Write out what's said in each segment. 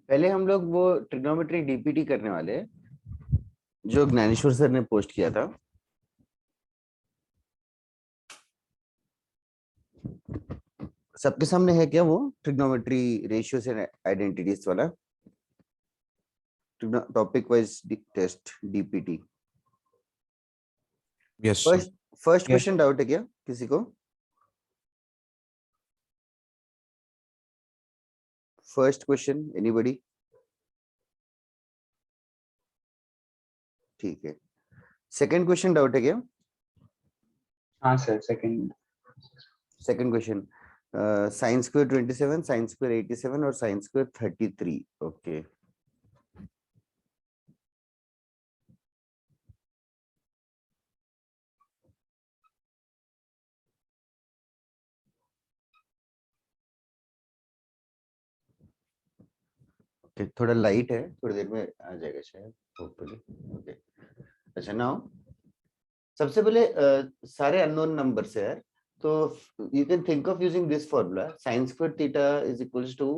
पहले हम लोग वो ट्रिग्नोमेट्री डीपीटी करने वाले हैं, जो ज्ञानेश्वर सर ने पोस्ट किया था। सबके सामने है क्या वो ट्रिग्नोमेट्री रेशियोस एंड आइडेंटिटीज वाला topic wise test DPT? Yes first first yes question doubt है क्या किसी को? First question anybody? ठीक है। सेकंड क्वेश्चन डाउट है क्या? हाँ sir, second. Second question, sine square 27, sine square 87 और साइन स्क्वायर 33। ओके, थोड़ा लाइट है, थोड़ी देर में आ जाएगा शायद, होपफुली। ओके, अच्छा नाउ सबसे पहले सारे अननोन नंबर्स है यार, तो you can think of using this formula, sin square theta is equals to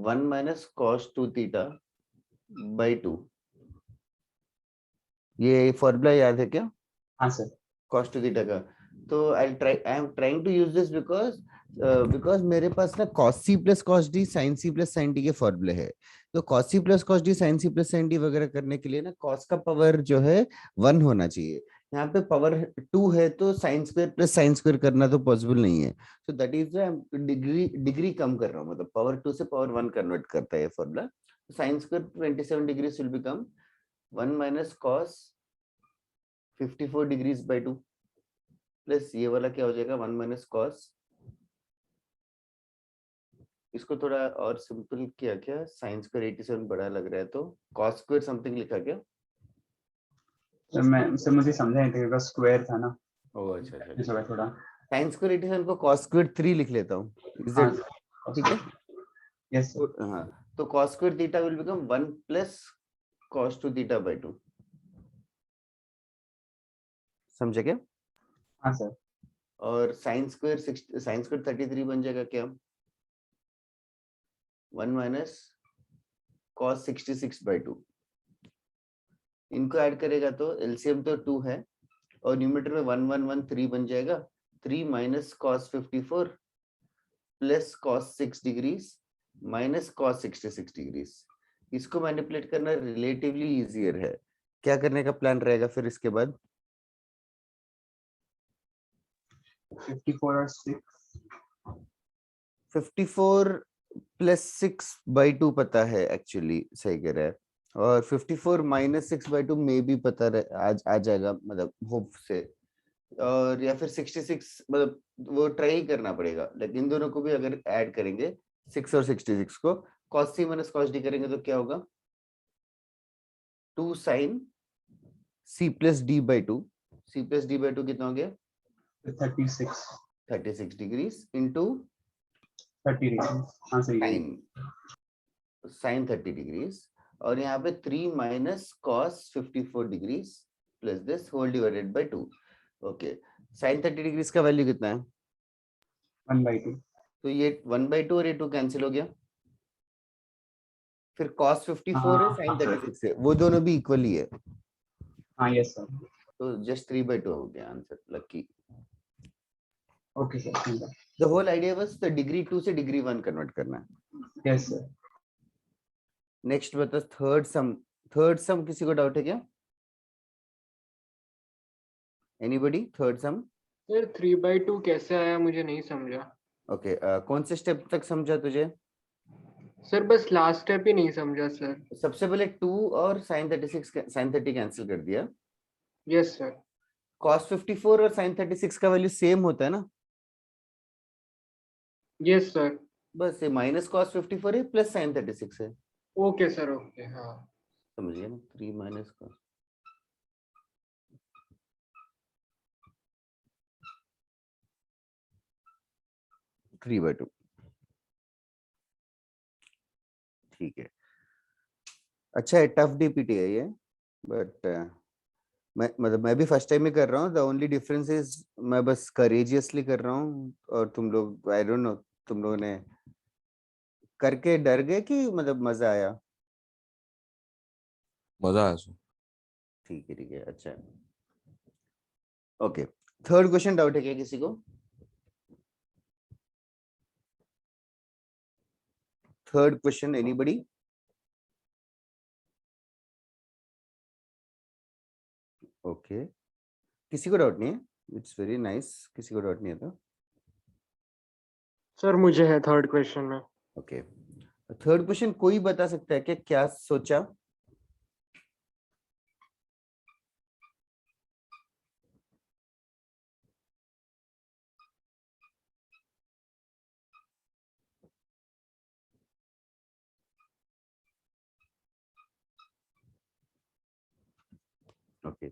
1 minus cos 2 theta by 2। ये फॉर्मूला याद है क्या? हाँ सर। cos 2 थीटा का। तो I am trying to use this because मेरे पास ना cos c plus cos d sin c plus sin d के फॉर्मूले है। तो cos c plus cos d sin c plus sin d वगैरह करने के लिए ना cos का पावर जो है 1 होना चाहिए। यहाँ पे पावर 2 है, तो sine square plus sine square करना तो पॉसिबल नहीं है। तो दैट इज डिग्री कम कर रहा हूँ, मतलब पावर 2 से पावर 1 कन्वर्ट करता है ये formula. Sine square 27 degree will become 1 minus cos 54 degrees by 2 plus ये वाला क्या हो जाएगा 1 माइनस cos। इसको थोड़ा और सिंपल किया क्या, साइन स्क्वायर 87 बड़ा लग रहा है तो cos स्क्वायर समथिंग लिखा क्या? सर मुझे समझा नहीं था, स्क्वायर था ना। ओह अच्छा अच्छा, थोड़ा थोड़ा। साइन स्क्वायर 87 को cos स्क्वायर 3 लिख लेता हूँ। इज हाँ दैट ठीक है? Yes sir. तो हाँ, तो cos square theta will become 1 plus cos 2 theta by 2। समझे क्या? हाँ सर। और साइन स्क्वायर 33 बन जाएगा क्या? 1 माइनस cos 66 बाय 2। इनको ऐड करेगा तो एलसीएम तो 2 है और न्यूमरेटर में 1113 बन जाएगा। 3 minus cos 54 plus cos 6 degrees minus cos 66 degrees. इसको मैनिपुलेट करना रिलेटिवली इजियर है। क्या करने का प्लान रहेगा फिर इसके बाद? 54 और 6। 54 प्लस 6 बाई 2 पता है एक्चुअली, सही कह रहा है। और 54 माइनस 6 बाई 2 में भी पता रहे, आज आ जाएगा मतलब होप से। और या फिर 66, मतलब वो ट्राई करना पड़ेगा, लेकिन इन दोनों को भी अगर ऐड करेंगे 6 और 66 को cos c minus cos d करेंगे तो क्या होगा? 2 sin c plus d by 2। c plus d by 2 कितना हो गया? 36 36 डिग्रीज इंटू 30 डिग्री। हाँ सर यही। साइन 30 डिग्रीज और यहाँ पे 3 minus cos 54 degrees plus this whole divided by 2। Okay, sine 30 degrees का वैल्यू कितना है? 1/2। तो ये 1/2 और ये 2 कैंसिल हो गया। फिर cos 54 है, साइन 36 है, वो दोनों भी इक्वली है, हाँ यस सर। तो जस्ट 3/2 हो गया answer. Lucky. Okay sir. The whole idea was the degree 2 से डिग्री 1 कन्वर्ट करना है। Yes sir. नेक्स्ट बता, थर्ड सम। थर्ड सम किसी को डाउट है क्या? एनीबॉडी? थर्ड सम। सर 3/2 कैसे आया मुझे नहीं समझा। ओके, कौन से स्टेप तक समझा तुझे? सर बस लास्ट स्टेप ही नहीं समझा सर। सबसे पहले 2 और साइन 36 साइन 30 कैंसिल कर दिया। Yes sir. cos 54 और साइन 36 का वैल्यू सेम होता है ना? Yes sir. बस ये माइनस cos 54 है प्लस साइन 36 है। ओके सर ओके हाँ। समझिए ना, 3 माइनस cos 3/2। ठीक है, अच्छा है, टफ डीपीटी है ये, बट मैं भी फर्स्ट टाइम ही कर रहा हूँ। द ओनली डिफरेंस इज मैं बस करेजियसली कर रहा हूँ और तुम लोग आई डोंट नो, तुम लोगों ने करके डर गए कि मतलब मजा आया? मजा आया सर। ठीक है, अच्छा है। ओके, थर्ड क्वेश्चन डाउट है क्या किसी को? Third question anybody? ओके, किसी को डाउट नहीं है? इट्स वेरी नाइस, किसी को डाउट नहीं है तो सर मुझे है थर्ड क्वेश्चन में। ओके। थर्ड क्वेश्चन कोई बता सकता है क्या, क्या सोचा? ओके,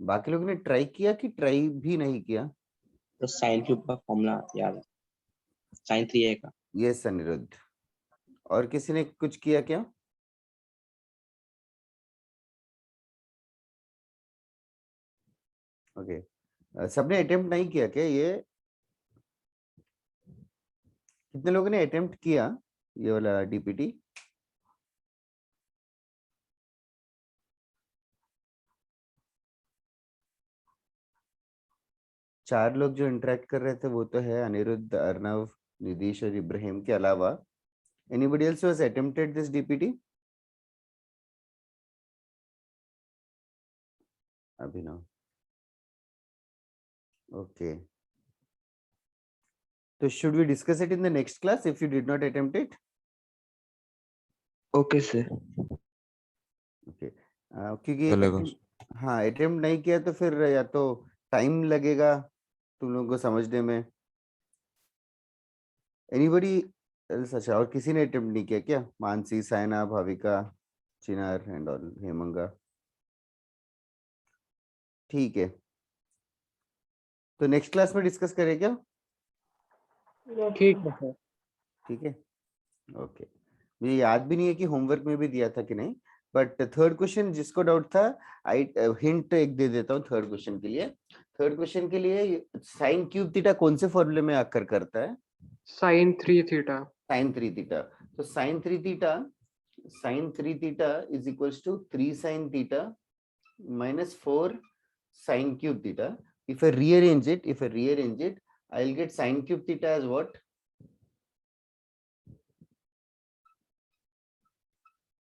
बाकी लोगों ने ट्राई किया कि ट्राई भी नहीं किया? तो साइन क्यूब का फॉर्मूला याद है, साइन 3a का। यस अनिरुद्ध, और किसी ने कुछ किया क्या? ओके, सबने अटेम्प्ट नहीं किया क्या ये? कितने लोगों ने अटेम्प्ट किया ये वाला डीपीटी? चार लोग जो इंटरेक्ट कर रहे थे वो तो है अनिरुद्ध, अर्नव, निधीश और इब्राहिम के अलावा। Anybody else was attempted this DPT? Abhinav, okay, तो should we discuss it in the next class if you did not attempt it? Okay sir. Okay, क्योंकि चलेगा। हाँ अटेम्प्ट नहीं किया तो फिर या तो टाइम लगेगा तुम लोगों को समझने में। Anybody else? अच्छा, और किसी ने अटेम्प्ट नहीं किया क्या? मानसी, सायना, भाविका, चिनार एंड ऑल, हेमंगा। ठीक है, तो नेक्स्ट क्लास में डिस्कस करें क्या? ठीक है सर। ठीक है, ओके। मुझे याद भी नहीं है कि होमवर्क में भी दिया था कि नहीं, बट थर्ड क्वेश्चन जिसको डाउट था, आई हिंट एक दे देता हूँ थर्ड क्वेश्चन के लिए। थर्ड क्वेश्चन के लिए साइन क्यूब थीटा कौन से फॉर्मूले में आकर करता है? Sine 3 theta. Sine 3 theta. तो sine 3 theta is equals to 3 sine theta minus 4 sin cube theta. If I rearrange it, I'll get sin cube theta as what?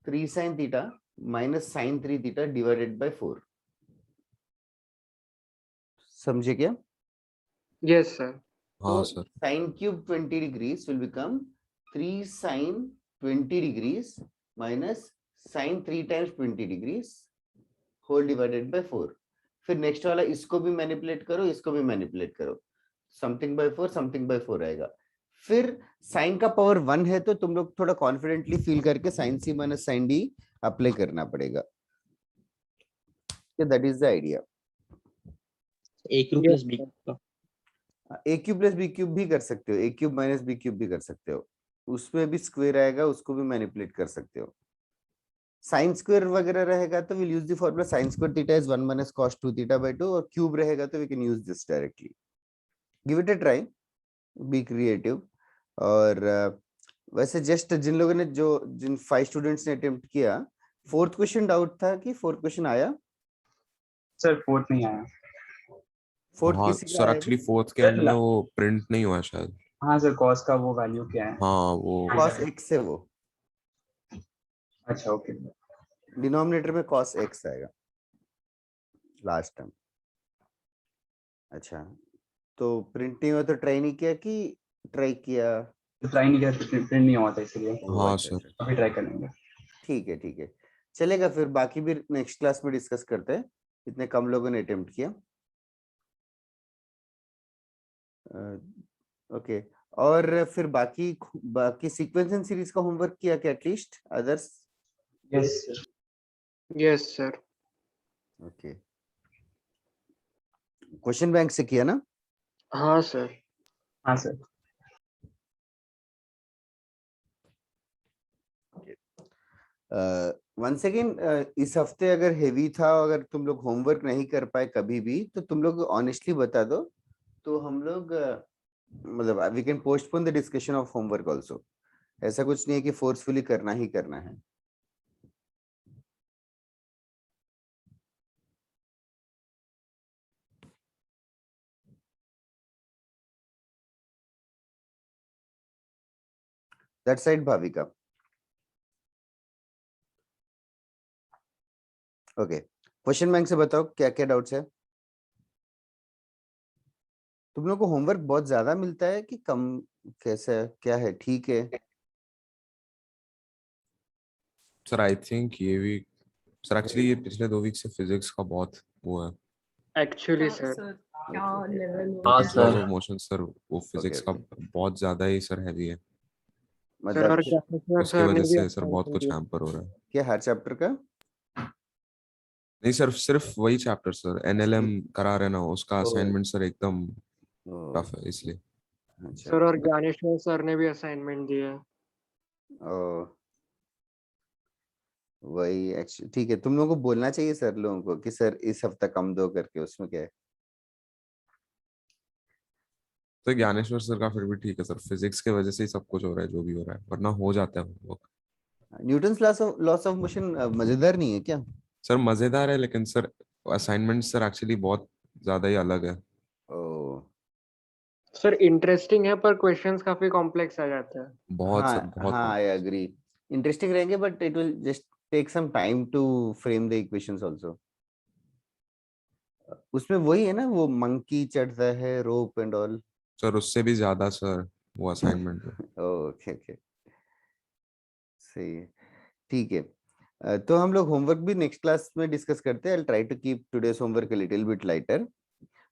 3 sin theta minus sin 3 theta divided by 4. समझे क्या? Yes sir. हाँ So sir. sin cube 20 degrees will become 3 sin 20 degrees minus sin 3 times 20 degrees whole divided by 4. फिर next वाला इसको भी manipulate करो, इसको भी मैनिपुलेट करो, समथिंग बाय 4 समथिंग बाय 4 आएगा। फिर साइन का पावर 1 है तो तुम लोग थोड़ा कॉन्फिडेंटली फील करके sine C minus sine D apply करना पड़ेगा। That is the idea. A cube plus B का। A cube plus B cube भी कर सकते हो, A cube minus B cube भी कर सकते हो, उसमें भी स्क्वायर आएगा, उसको भी मैनिपुलेट कर सकते हो। साइन स्क्वायर वगैरह रहेगा तो will use the formula sin square theta is 1 minus cos 2 theta by 2, और क्यूब रहेगा तो we can use this directly. Give it a try, be creative. और वैसे जस्ट जिन लोगों ने जिन 5 स्टूडेंट्स ने अटेम्प्ट किया, फोर्थ क्वेश्चन डाउट था कि फोर्थ क्वेश्चन आया? सर फोर्थ नहीं आया। फोर्थ हाँ किसी का सर, आया? एक्चुअली फोर्थ के अंदर वो प्रिंट नहीं हुआ है शायद। हाँ सर, कॉस का वो वैल्यू क्या है? हाँ वो cos x है वो, अच्छा ओके। डिनोमिनेटर में cos x आएगा लास्ट टाइम। अच्छा, तो प्रिंट नहीं हुआ तो ट्राई नहीं किया कि ट्राई किया? ट्राई नहीं किया, प्रिंट नहीं हुआ था इसलिए हाँ अच्छा, सर। अभी ट्राई करेंगे। ठीक है, चलेगा। फिर बाकी भी नेक्स्ट क्लास में डिस्कस करते हैं, इतने कम लोगों ने अटेम्प्ट किया। ओके, और फिर बाकी सीक्वेंस एंड सीरीज का होमवर्क किया क्या at least others? Yes sir. Yes sir. Okay, question bank से किया ना? हाँ सर। हाँ सर। वंस अगेन, इस हफ्ते अगर हेवी था, अगर तुम लोग होमवर्क नहीं कर पाए कभी भी, तो तुम लोग ऑनेस्टली बता दो, तो हम लोग मतलब we can postpone the discussion of homework also. ऐसा कुछ नहीं है कि फोर्सफुली करना ही करना है। That side Bhavika. Okay, question bank से बताओ क्या क्या डाउट्स है। तुम लोग को होमवर्क बहुत ज्यादा मिलता है कि कम, कैसा है, क्या है, ठीक है? सर आई थिंक ये वीक, सर एक्चुअली ये पिछले 2 वीक से फिजिक्स का बहुत वो है, एक्चुअली हाँ, सर सर क्या लेवल हाँ, है? Laws sir. Of motion sir, वो फिजिक्स का okay. बहुत ज्यादा ही सर हैवी है, सर मतलब और ज्ञानेश्वर उसकी सर ने वजह भी से सर बहुत assignment कुछ दिया। हैम्पर हो रहा है। क्या हर चैप्टर का? नहीं सर, सिर्फ वही चैप्टर सर, एनएलएम करा रहे ना, उसका ओह, असाइनमेंट सर एकदम ओह, टफ है इसलिए। अच्छा, सर और ज्ञानेश्वर सर ने भी असाइनमेंट दिया है। ओह, वही एक्चुअली ठीक है। तुम लोगों को बोलना चाहिए सर लोगों को कि सर इस हफ्ता कम दो करके, उसमें क्या है। तो ज्ञानेश्वर सर का फिर भी ठीक है सर, फिजिक्स के वजह से ही सब कुछ हो रहा है जो भी हो रहा है, वरना हो जाता है वो। न्यूटन्स लॉस ऑफ मोशन मजेदार नहीं है क्या? सर मजेदार है, लेकिन सर असाइनमेंट सर एक्चुअली बहुत ज्यादा ही अलग है। ओह, सर इंटरेस्टिंग है पर क्वेश्चंस काफी कॉम्प्लेक्स आ जाते हैं। बहुत हाँ सर, बहुत हाँ, आई complex। एग्री। इंटरेस्टिंग रहेंगे but it will just take some time to frame the equations also. उसमें वही है ना, वो मंकी चढ़ता है रोप एंड ऑल। सर उससे भी ज्यादा सर वो असाइनमेंट में। ओके ओके, सही है, ठीक है। तो हम लोग होमवर्क भी नेक्स्ट क्लास में डिस्कस करते हैं। I try to keep today's homework a little bit lighter.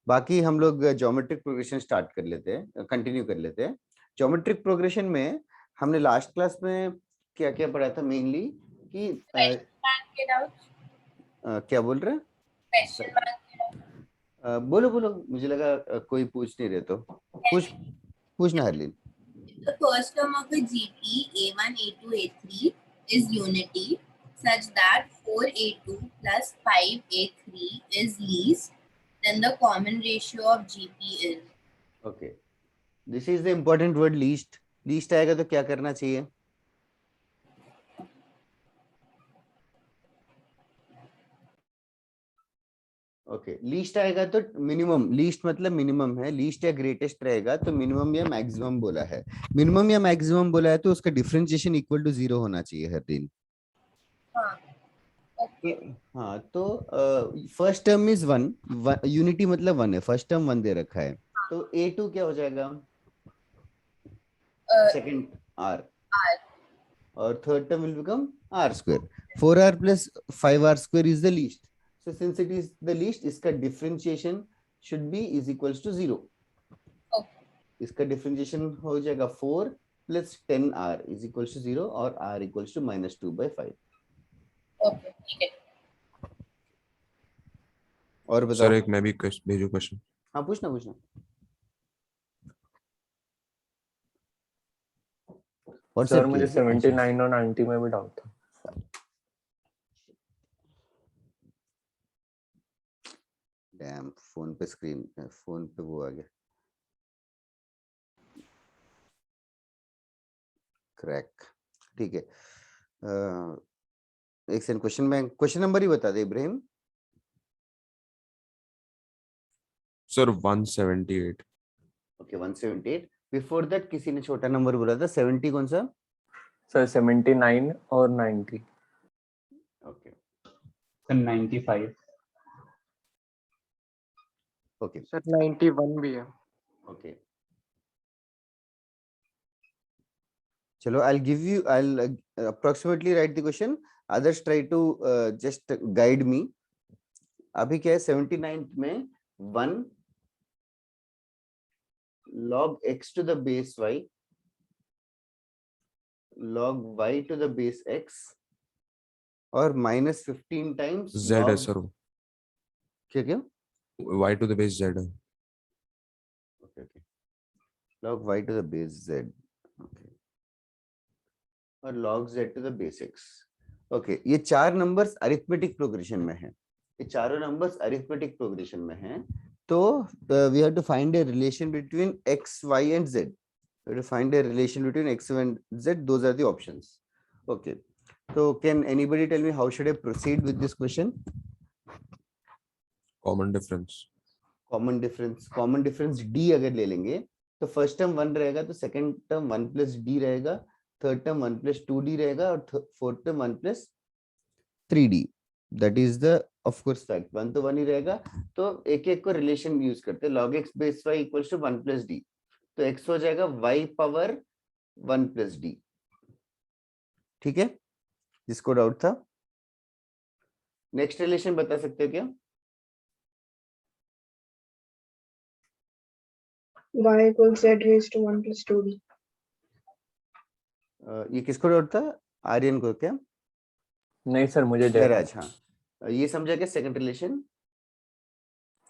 बाकी हम लोग ज्योमेट्रिक प्रोग्रेशन स्टार्ट कर लेते हैं, कंटिन्यू कर लेते हैं। ज्योमेट्रिक प्रोग्रेशन में हमने लास्ट क्लास में क्या क्या पढ़ा था मेनली कि क्या बोल रहे हैं? बोलो बोलो, मुझे लगा कोई पूछ नहीं रहे, तो पूछना Harleen. The first term of a GP A1, A2, A3 is unity such that 4A2 plus 5A3 is least, then the common ratio of GP is. Okay, this is the important word least. Least आएगा तो क्या करना चाहिए? Okay, least आएगा तो minimum, least मतलब minimum है, least या ग्रेटेस्ट रहेगा तो मिनिमम या मैक्सिमम बोला है। मिनिमम या मैक्सिमम बोला है तो उसका डिफरेंशिएशन इक्वल टू 0 होना चाहिए हर दिन। Okay. हाँ, तो फर्स्ट टर्म इज 1, यूनिटी मतलब 1 है, फर्स्ट टर्म 1 दे रखा है, तो A2 क्या हो जाएगा? Second R, R. और third term will become R square. 4R plus 5R square is the least. So since it is the least, इसका differentiation should be is equals to 0. Okay. इसका differentiation हो जाएगा 4 plus 10R is equals to 0 और R equals to -2/5. Okay. ठीक है. और sir बताओ। एक मैं भी भेजू क्वेश्चन। हाँ, पूछना पूछना। सर मुझे 79 और 90 में भी डाउट था। डैम, फोन पे स्क्रीन, फोन पे वो आ गया, क्रैक। ठीक है, एक सेकंड, क्वेश्चन नंबर ही बता दे Ibrahim. Sir 178। Okay, 178। Before that किसी ने छोटा नंबर बोला था, 70 कौन सा? सर 79 और 90। Okay sir 95। ओके सर 91 भी है। ओके, चलो, I'll approximately write the question, others try to just guide me। अभी क्या है, 79 में 1 log x to the base y log y to the base x और -15 times Z है log, सर, क्या क्या? y to the base Z है। Okay okay, log y to the base z, okay, और log z to the base x। Okay, ये चार numbers arithmetic progression में हैं, ये चारों नंबर्स अरिथमेटिक प्रोग्रेशन में हैं, तो we have to find a relation between x y and z। to find a relation between x and z. Those are the options. Okay. So can anybody tell me how should I proceed with this question? Common difference. Common difference d अगर ले लेंगे तो first term 1 रहेगा, तो second term 1 plus D रहेगा, third term 1 plus 2d रहेगा, और fourth term 1 plus 3d. That is the of course fact. 1 तो 1 ही रहेगा. तो एक एक को रिलेशन यूज करते हैं. log x base y equals to 1 plus D. तो x हो जाएगा y पावर 1 प्लस डी. ठीक है, जिसको डाउट था. नेक्स्ट रिलेशन बता सकते हो क्या? y equals z raised to 1 plus 2d. ये किसको डाउट था? आर्यन को क्या? नहीं सर, मुझे जयराज. हाँ, ये समझा क्या सेकंड रिलेशन?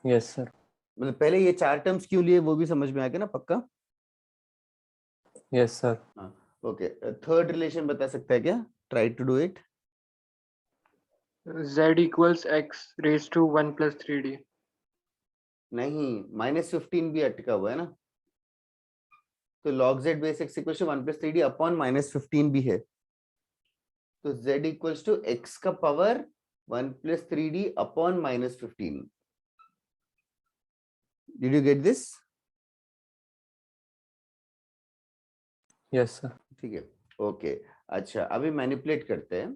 Yes sir. मतलब पहले ये 4 टर्म्स क्यों लिए वो भी समझ में आ गया ना पक्का? Yes sir. हाँ, ओके. थर्ड रिलेशन बता सकता है क्या? Try to do it. z equals x raised to 1 plus 3d. नहीं, -15 भी अटका हुआ है ना. तो log z base x equal to 1 plus 3d upon -15 भी है. तो z इक्वल्स टू x का power 1 plus 3d upon -15. Did you get this? Yes sir. ठीक है, ओके. अच्छा, अभी मैनिपुलेट करते हैं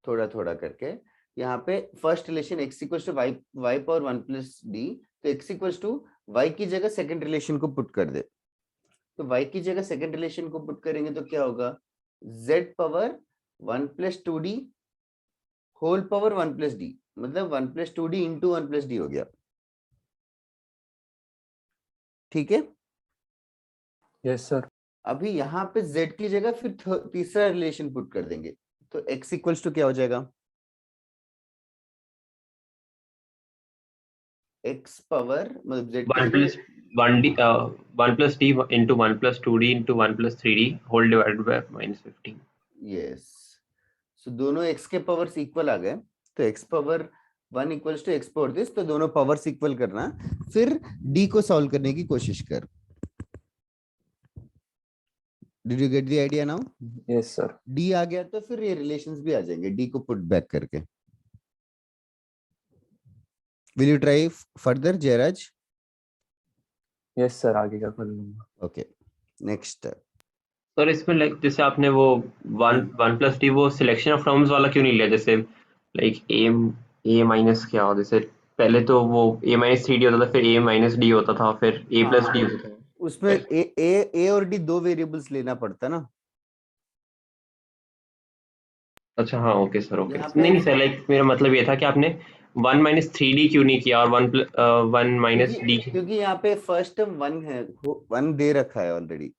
थोड़ा थोड़ा करके. यहाँ पे first relation x equals to y power 1 plus d. तो x इक्वल्स टू y की जगह सेकंड रिलेशन को पुट कर दे. तो y की जगह सेकंड रिलेशन को पुट करेंगे तो क्या होगा? z power 1 plus 2d whole power 1 plus d, मतलब 1 plus 2d into 1 plus d हो गया. ठीक है. Yes sir. अभी यहाँ पे z की जगह फिर तीसरा रिलेशन पुट कर देंगे. तो x इक्वल्स टू क्या हो जाएगा? x पावर मतलब z 1 plus 1 plus d into 1 plus 2d into 1 plus 3d whole divided by -15. Yes. So दोनों x के पावर्स इक्वल आ गए. तो x power 1 equals to x power this. तो दोनों पावर्स इक्वल करना, फिर d को सॉल्व करने की कोशिश कर. Did you get the idea now? Yes sir. d आ गया तो फिर ये रिलेशंस भी आ जाएंगे d को पुट बैक करके. Will you try further Jayraj? Yes sir, आगे का कर लूंगा. Okay, next. सर इसमें लाइक जैसे आपने वो 1 plus d वो सिलेक्शन ऑफ टर्म्स वाला क्यों नहीं लिया? जैसे लाइक a माइनस क्या हो, जैसे पहले तो वो a minus 3d होता था, फिर a minus d होता था, फिर a plus d होता था. उसमें a और d दो वेरिएबल्स लेना पड़ता ना. अच्छा हाँ, ओके सर, ओके. यहाँ पे- नहीं सर, लाइक मेरा मतलब ये था कि आपने 1 minus 3d क्यों नहीं किया और 1 minus d. क्योंकि यहाँ पे फर्स्ट टर्म 1 है, 1 दे रखा है ऑलरेडी.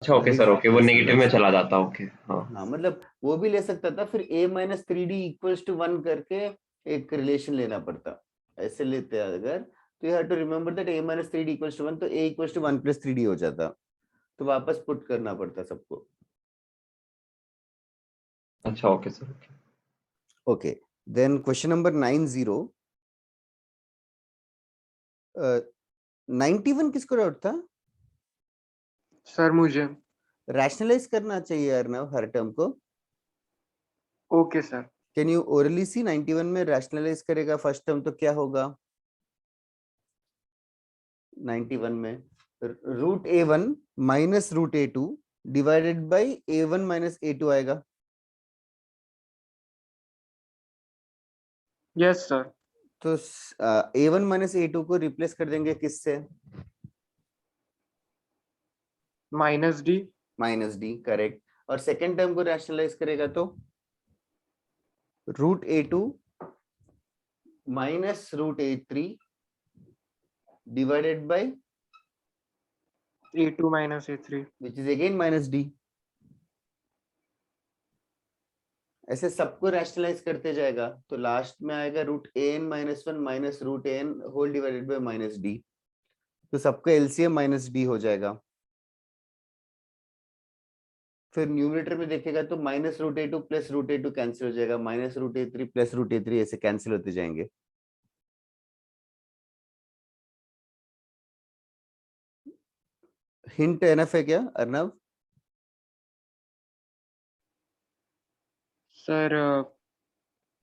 अच्छा ओके सर, ओके, वो नेगेटिव में चला जाता. ओके हाँ. हाँ, मतलब वो भी ले सकता था, फिर a minus 3d equals to 1 करके एक रिलेशन लेना पड़ता. ऐसे लेते हैं अगर, तो you have to remember that a minus 3d equals to 1. तो a equals to 1 plus 3d हो जाता. तो वापस पुट करना पड़ता सबको. अच्छा okay sir, okay. Okay, then question number 90. 91 किसको डाउट था? सर मुझे. रैशनलाइज करना चाहिए अर्नव हर टर्म को. Okay sir. Can you orally see 91 में रैशनलाइज करेगा फर्स्ट टर्म तो क्या होगा? 91 में root a1 minus root a2 divided by a1 minus a2 आएगा. Yes sir. तो a1 माइनस a2 को रिप्लेस कर देंगे किससे? Minus D. Minus D, correct. और सेकेंड टर्म को रैशनलाइज करेगा तो root a2 minus root a3 divided by a2 minus a3. Which is again minus D. ऐसे सबको रैशनलाइज करते जाएगा तो लास्ट में आएगा root an minus 1 minus root an whole divided by minus D. तो सबका एलसीएम माइनस डी हो जाएगा. फिर न्यूमरेटर में देखेगा तो minus root a2 plus root a2 cancel हो जाएगा, minus root a3 plus root a3 ऐसे कैंसिल होते जाएंगे. हिंट एनफ है क्या Arnav? Sir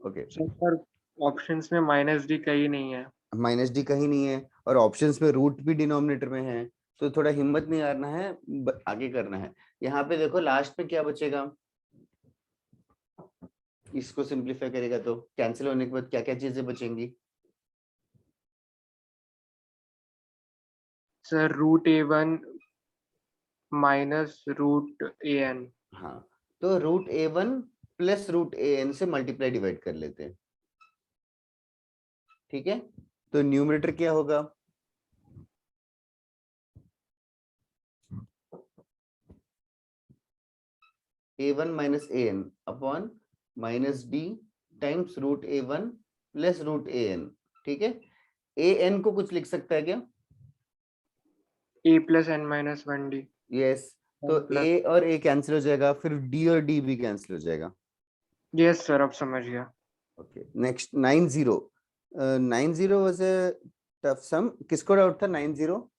okay, sir options में माइनस डी कहीं नहीं है। माइनस डी कहीं नहीं है और ऑप्शंस में रूट भी डिनोमिनेटर में है, तो थोड़ा हिम्मत नहीं हारना है, आगे करना है। यहाँ पे देखो लास्ट में क्या बचेगा, इसको सिंप्लीफाई करेगा तो कैंसिल होने के बाद क्या क्या चीजें बचेंगी? Sir √a1 minus √an। हाँ, तो √a1 प्लस √an से मल्टीप्लाई डिवाइड कर लेते हैं, ठीक है। तो न्यूमरेटर क्या होगा? a1 minus an upon minus d times √a1 plus √an, ठीक है। an को कुछ लिख सकता है क्या? a plus n minus 1d। Yes, तो a और a कैंसिल हो जाएगा, फिर d और d भी कैंसिल हो जाएगा। यस सर, अब समझ गया। Okay, next 90। 90 was a tough sum. किसको डाउट था 90?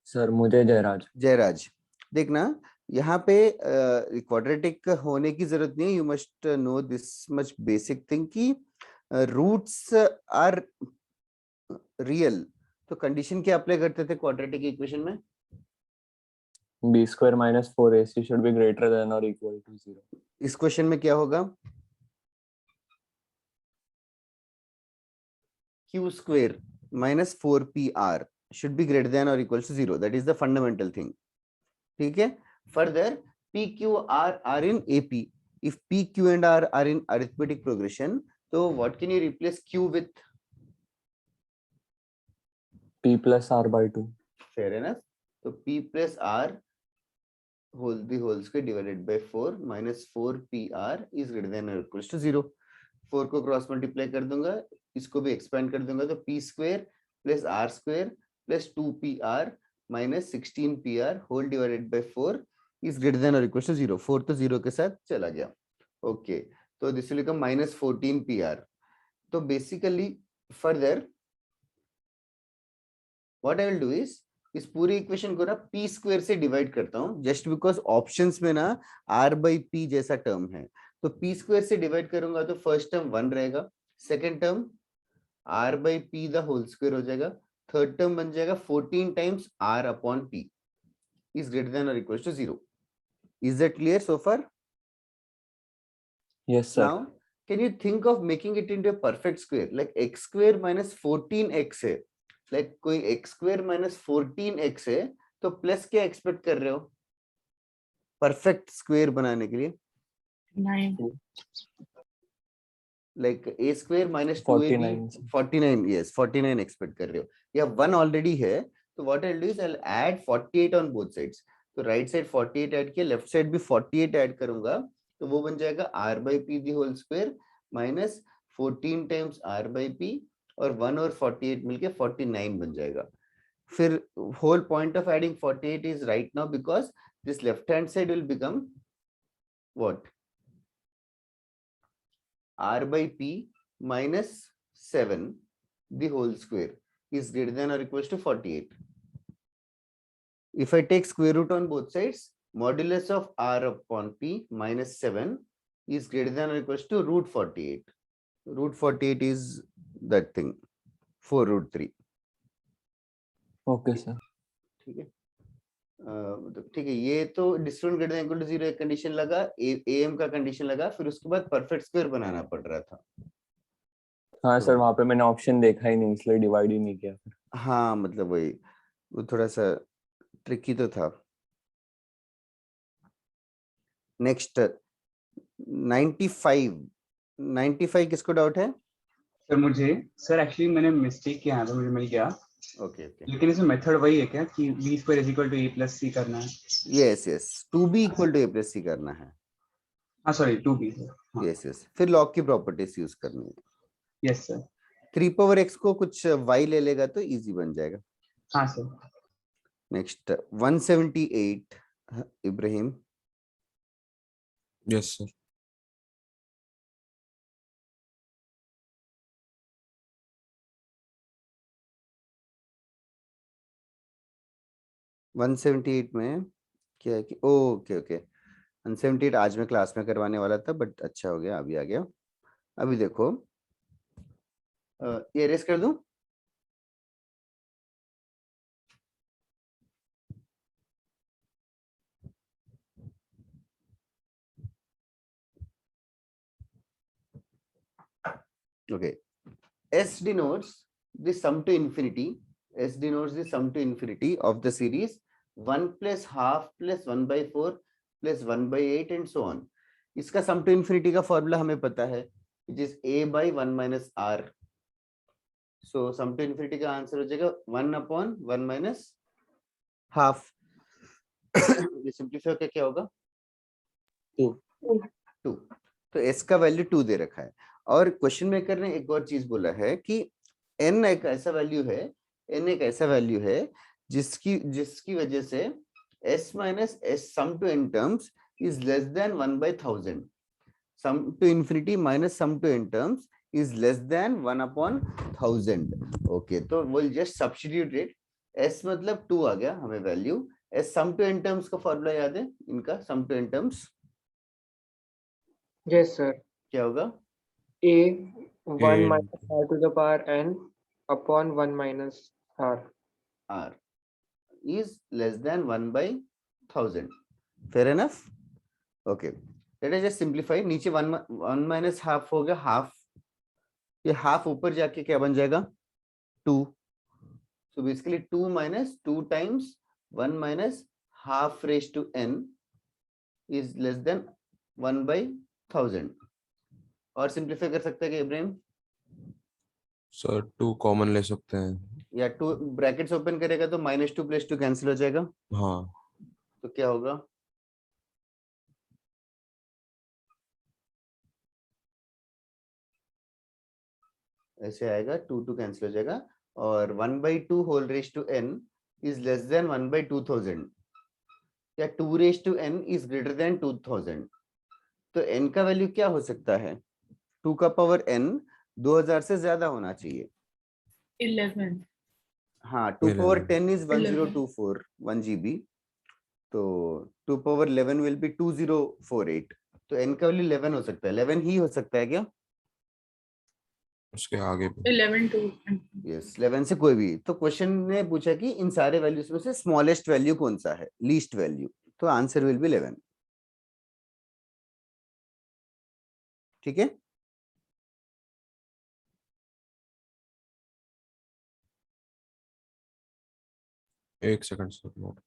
सर मुझे जयराज। जयराज, देखना यहाँ पे क्वाड्रेटिक होने की जरूरत नहीं है, you must know this much basic thing कि रूट्स आर रियल। तो कंडीशन क्या अप्लाई करते थे क्वाड्रेटिक इक्वेशन में? b² - 4ac should be greater than or equal to 0. इस क्वेश्चन में क्या होगा? q² - 4pr should be greater than or equal to 0. That is the fundamental thing. ठीक है। Further, p, q, r are in AP. If p, q and r are in arithmetic progression, so what can you replace q with? p plus r/2. Fair enough. So p plus r whole square divided by 4 minus 4pr is greater than or equals to 0. 4 को cross multiply कर दूंगा, इसको भी expand कर दूंगा, तो p square plus r square plus 2pr minus 16pr whole divided by 4 is greater than और equal to 0। 4 तो 0 के साथ चला गया। ओके, तो this will become minus 14pr। तो basically further what I will do is इस पूरी इक्वेशन को ना p स्क्वायर से डिवाइड करता हूं, जस्ट बिकॉज ऑप्शंस में ना r/p जैसा टर्म है। तो p स्क्वायर से डिवाइड करूंगा तो फर्स्ट टर्म 1 रहेगा, second term r/p the whole square हो जाएगा, थर्ड टर्म बन जाएगा 14 times r upon p is greater than और equal to 0। Is that clear so far? Yes sir. Now can you think of making it into a perfect square like x square minus 14x है, like कोई x square minus 14x है, तो plus क्या expect कर रहे हो perfect square बनाने के लिए? 9. like a square minus 2ab 49. 49, yes 49 expect कर रहे हो, या 1 ऑलरेडी है, तो what I will do is I will add 48 on both sides. तो राइट साइड 48 ऐड किया, लेफ्ट साइड भी 48 ऐड करूंगा, तो वो बन जाएगा r/p the whole square minus 14 times r/p और 1 और 48 मिलके 49 बन जाएगा। फिर whole point of adding 48 is right now because this left hand side will become what r/p minus 7 the whole square is greater than or equals to 48. If I take square root on both sides, modulus of r upon p minus 7 is greater than or equals to √48. √48 is that thing, 4√3. Okay sir. ठीक है, मतलब ठीक है, ये तो distance greater than equal to 0 एक condition लगा, am का कंडीशन लगा, फिर उसके बाद परफेक्ट स्क्वायर बनाना पड़ रहा था। हाँ सर, वहाँ पे मैंने ऑप्शन देखा ही नहीं, इसलिए डिवाइड ही नहीं किया फिर। हाँ मतलब वही, वो थोड़ा सा ट्रिकी तो था। नेक्स्ट 95 किसको डाउट है? सर मुझे, सर एक्चुअली मैंने मिस्टेक किया था, मुझे मिल गया, ओके ओके, लेकिन इसमें मेथड वही है क्या कि b square is equal to a plus c करना है? Yes yes, 2b equal to a plus c करना है। हाँ सॉरी 2b सर। हाँ यस यस, फिर लॉग की प्रॉपर्टीज यूज करनी है। Yes sir. 3/x को कुछ y ले लेगा तो इजी बन जाएगा। हाँ sir. Next 178 Ibrahim. Yes sir. 178 में क्या है कि ओके ओके 178 आज मैं क्लास में करवाने वाला था, बट अच्छा हो गया, अभी आ गया। अभी देखो, ये रेस कर दूं? Okay. S denotes the sum to infinity. S denotes the sum to infinity of the series 1 plus half plus 1 by 4 plus 1 by 8 and so on. इसका sum to infinity का फॉर्मूला हमें पता है, which is a by 1 minus r. So sum to infinity का answer हो जाएगा 1 upon 1 minus half. ये simplify करके क्या होगा? 2. तो s का वैल्यू 2 दे रखा है, और क्वेश्चन मेकर ने एक और चीज बोला है कि n एक ऐसा वैल्यू है, n एक ऐसा वैल्यू है जिसकी वजह से s minus s sum to n terms is less than 1 by 1000. Sum to infinity minus sum to n terms is less than 1 upon 1000. Okay, तो we'll just substitute it. s मतलब 2 आ गया हमें value. s sum to n terms का formula याद है इनका? Sum to n terms yes sir, क्या होगा? a 1 minus r to the power n upon 1 minus r. r is less than 1 by 1000. Fair enough? Okay, let us just simplify. नीचे 1 minus half हो गया, half. ये half ऊपर जाके क्या बन जाएगा? 2. So basically 2 minus 2 times 1 minus half raised to n is less than 1 by 1000. और सिंप्लीफाई कर सकते हैं क्या इब्राहिम? सर 2 कॉमन ले सकते हैं। या 2 ब्रैकेट्स ओपन करेगा तो -2 + 2 कैंसिल हो जाएगा। हाँ, तो क्या होगा? ऐसे आएगा, 2 कैंसिल हो जाएगा, और 1/2 whole raise to n is less than 1/2000, या 2 raise to n is greater than 2000। तो n का वैल्यू क्या हो सकता है? 2 का पावर n 2000 से ज्यादा होना चाहिए। 11. हाँ, 2 पावर 10 इज 11. 1024 1 GB, तो 2 पावर 11 विल बी 2048। तो n का वैल्यू 11 हो सकता है। 11 ही हो सकता है क्या? उसके आगे भी 11 to यस, 11 से कोई भी। तो क्वेश्चन ने पूछा कि इन सारे वैल्यूज में से स्मॉलेस्ट वैल्यू कौन सा है, लीस्ट वैल्यू, तो आंसर विल बी 11। ठीक है, एक सेकंड सर नोट।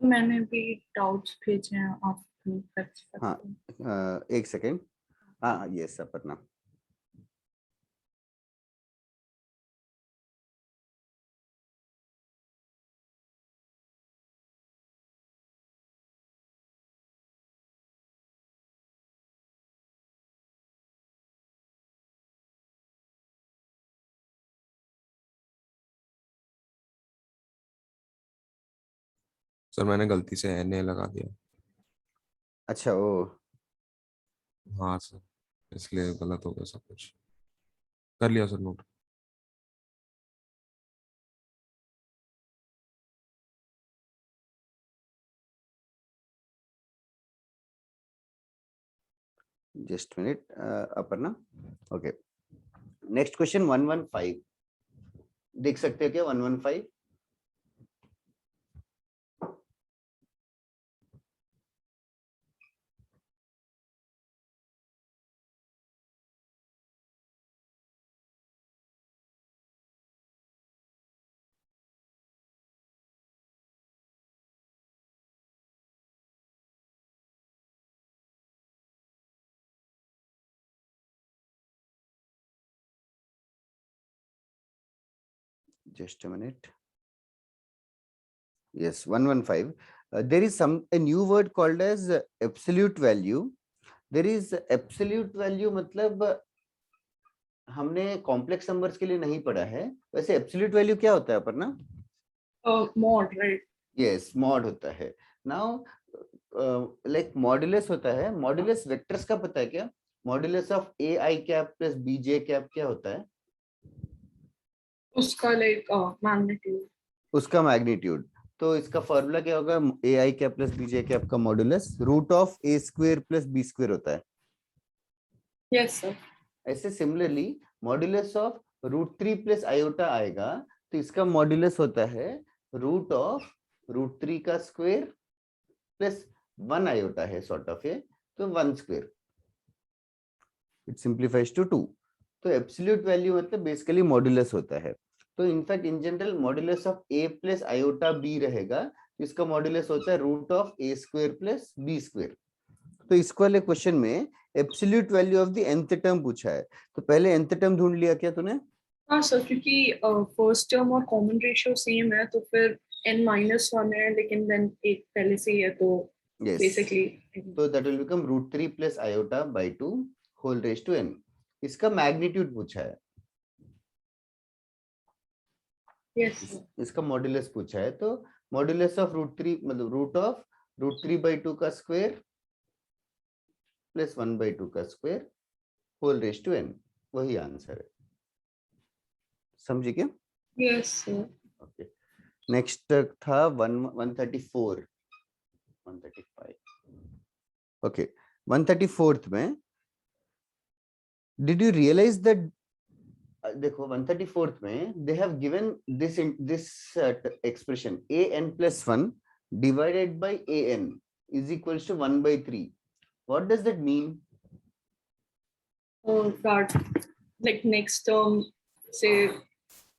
मैंने भी डाउट्स भेजे हैं, आप कर सकते हाँ, हैं। एक सेकेंड। हाँ यस अपर्णा, सर मैंने गलती से NA लगा दिया। अच्छा ओ, हाँ सर, इसलिए गलत हो गया सब कुछ। कर लिया sir note. Just minute Aparna. Okay, next question 115 देख सकते हो क्या? 115 just a minute. Yes, 115. There is a new word called as absolute value. There is absolute value मतलब हमने कॉम्प्लेक्स नंबर्स के लिए नहीं पढ़ा है। वैसे एब्सोल्यूट वैल्यू क्या होता है Aparna? mod, right? Yes, mod होता है। नाउ लाइक मॉड्यूलस होता है। मॉड्यूलस वेक्टर्स का पता है क्या? Modulus of ai cap plus bj cap क्या होता है? उसका लाइक मैग्नीट्यूड. उसका मैग्नीट्यूड। तो इसका फॉर्मूला क्या होगा, A I cap plus B J cap का modulus root of A square plus B square होता है। Yes sir. ऐसे similarly modulus of root 3 plus iota आएगा, तो इसका मॉड्यूलस होता है रूट ऑफ रूट 3 का स्क्वायर प्लस 1 आयोटा है सॉर्ट ऑफ ये, तो 1 स्क्वायर, इट सिंप्लीफाइज टू 2। तो एब्सोल्यूट वैल्यू मतलब बेसिकली मॉड्यूलस होता है। तो in fact in general modulus of A plus iota B रहेगा, इसका मॉड्यूलस होता है root of A square plus B square. तो इसको वाले क्वेश्चन में absolute value of the nth term पूछा है, तो पहले nth टर्म ढूंढ लिया क्या तूने? हाँ सर, क्योंकि फर्स्ट टर्म और कॉमन रेशियो सेम है, तो फिर n-1 है, लेकिन देन एक पहले से ही है, तो Yes. बेसिकली तो that will become root 3 plus iota by 2 whole raised to n। इसका मैग्नीट्यूड पूछा है, यस इसका मॉड्यूलस पूछा है, तो मॉड्यूलस ऑफ रूट 3 मतलब रूट ऑफ रूट 3 by 2 का स्क्वायर प्लस 1 by 2 का square whole raised to n, वही आंसर है। समझी क्या? Yes sir. ओके, नेक्स्ट था 134 135। ओके, 134th में डिड यू रियलाइज दैट, देखो 134th में they have given this expression an plus 1 divided by an is equals to 1 by 3। what does that mean? That like next term से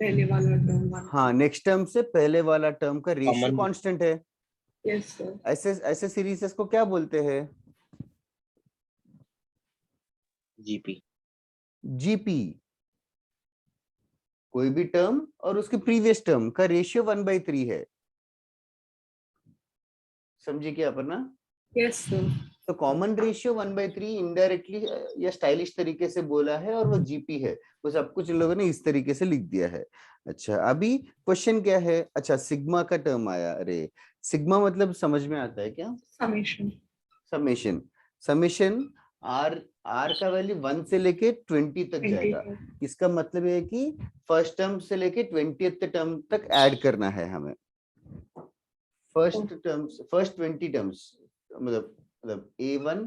पहले वाला term. हाँ, next term से पहले वाला टर्म का रेशियो Common. कांस्टेंट है। Yes sir. ऐसे सीरीज को क्या बोलते हैं? GP। जीपी। कोई भी टर्म और उसके प्रीवियस टर्म का रेशियो 1/3 है। समझी क्या अपर्णा? Yes sir. तो कॉमन रेशियो 1/3 इनडायरेक्टली या स्टाइलिश तरीके से बोला है, और वो जीपी है, वो सब कुछ इन लोगों ने इस तरीके से लिख दिया है। अच्छा, अभी क्वेश्चन क्या है? अच्छा, सिग्मा का टर्म आया। अरे सिग्मा मतलब समझ में आता है क्या? समेशन. समेशन आर का वैल्यू 1 से लेके 20 तक जाएगा। इसका मतलब है कि फर्स्ट टर्म से लेके 20th टर्म तक ऐड करना है हमें। फर्स्ट 20 टर्म्स मतलब A1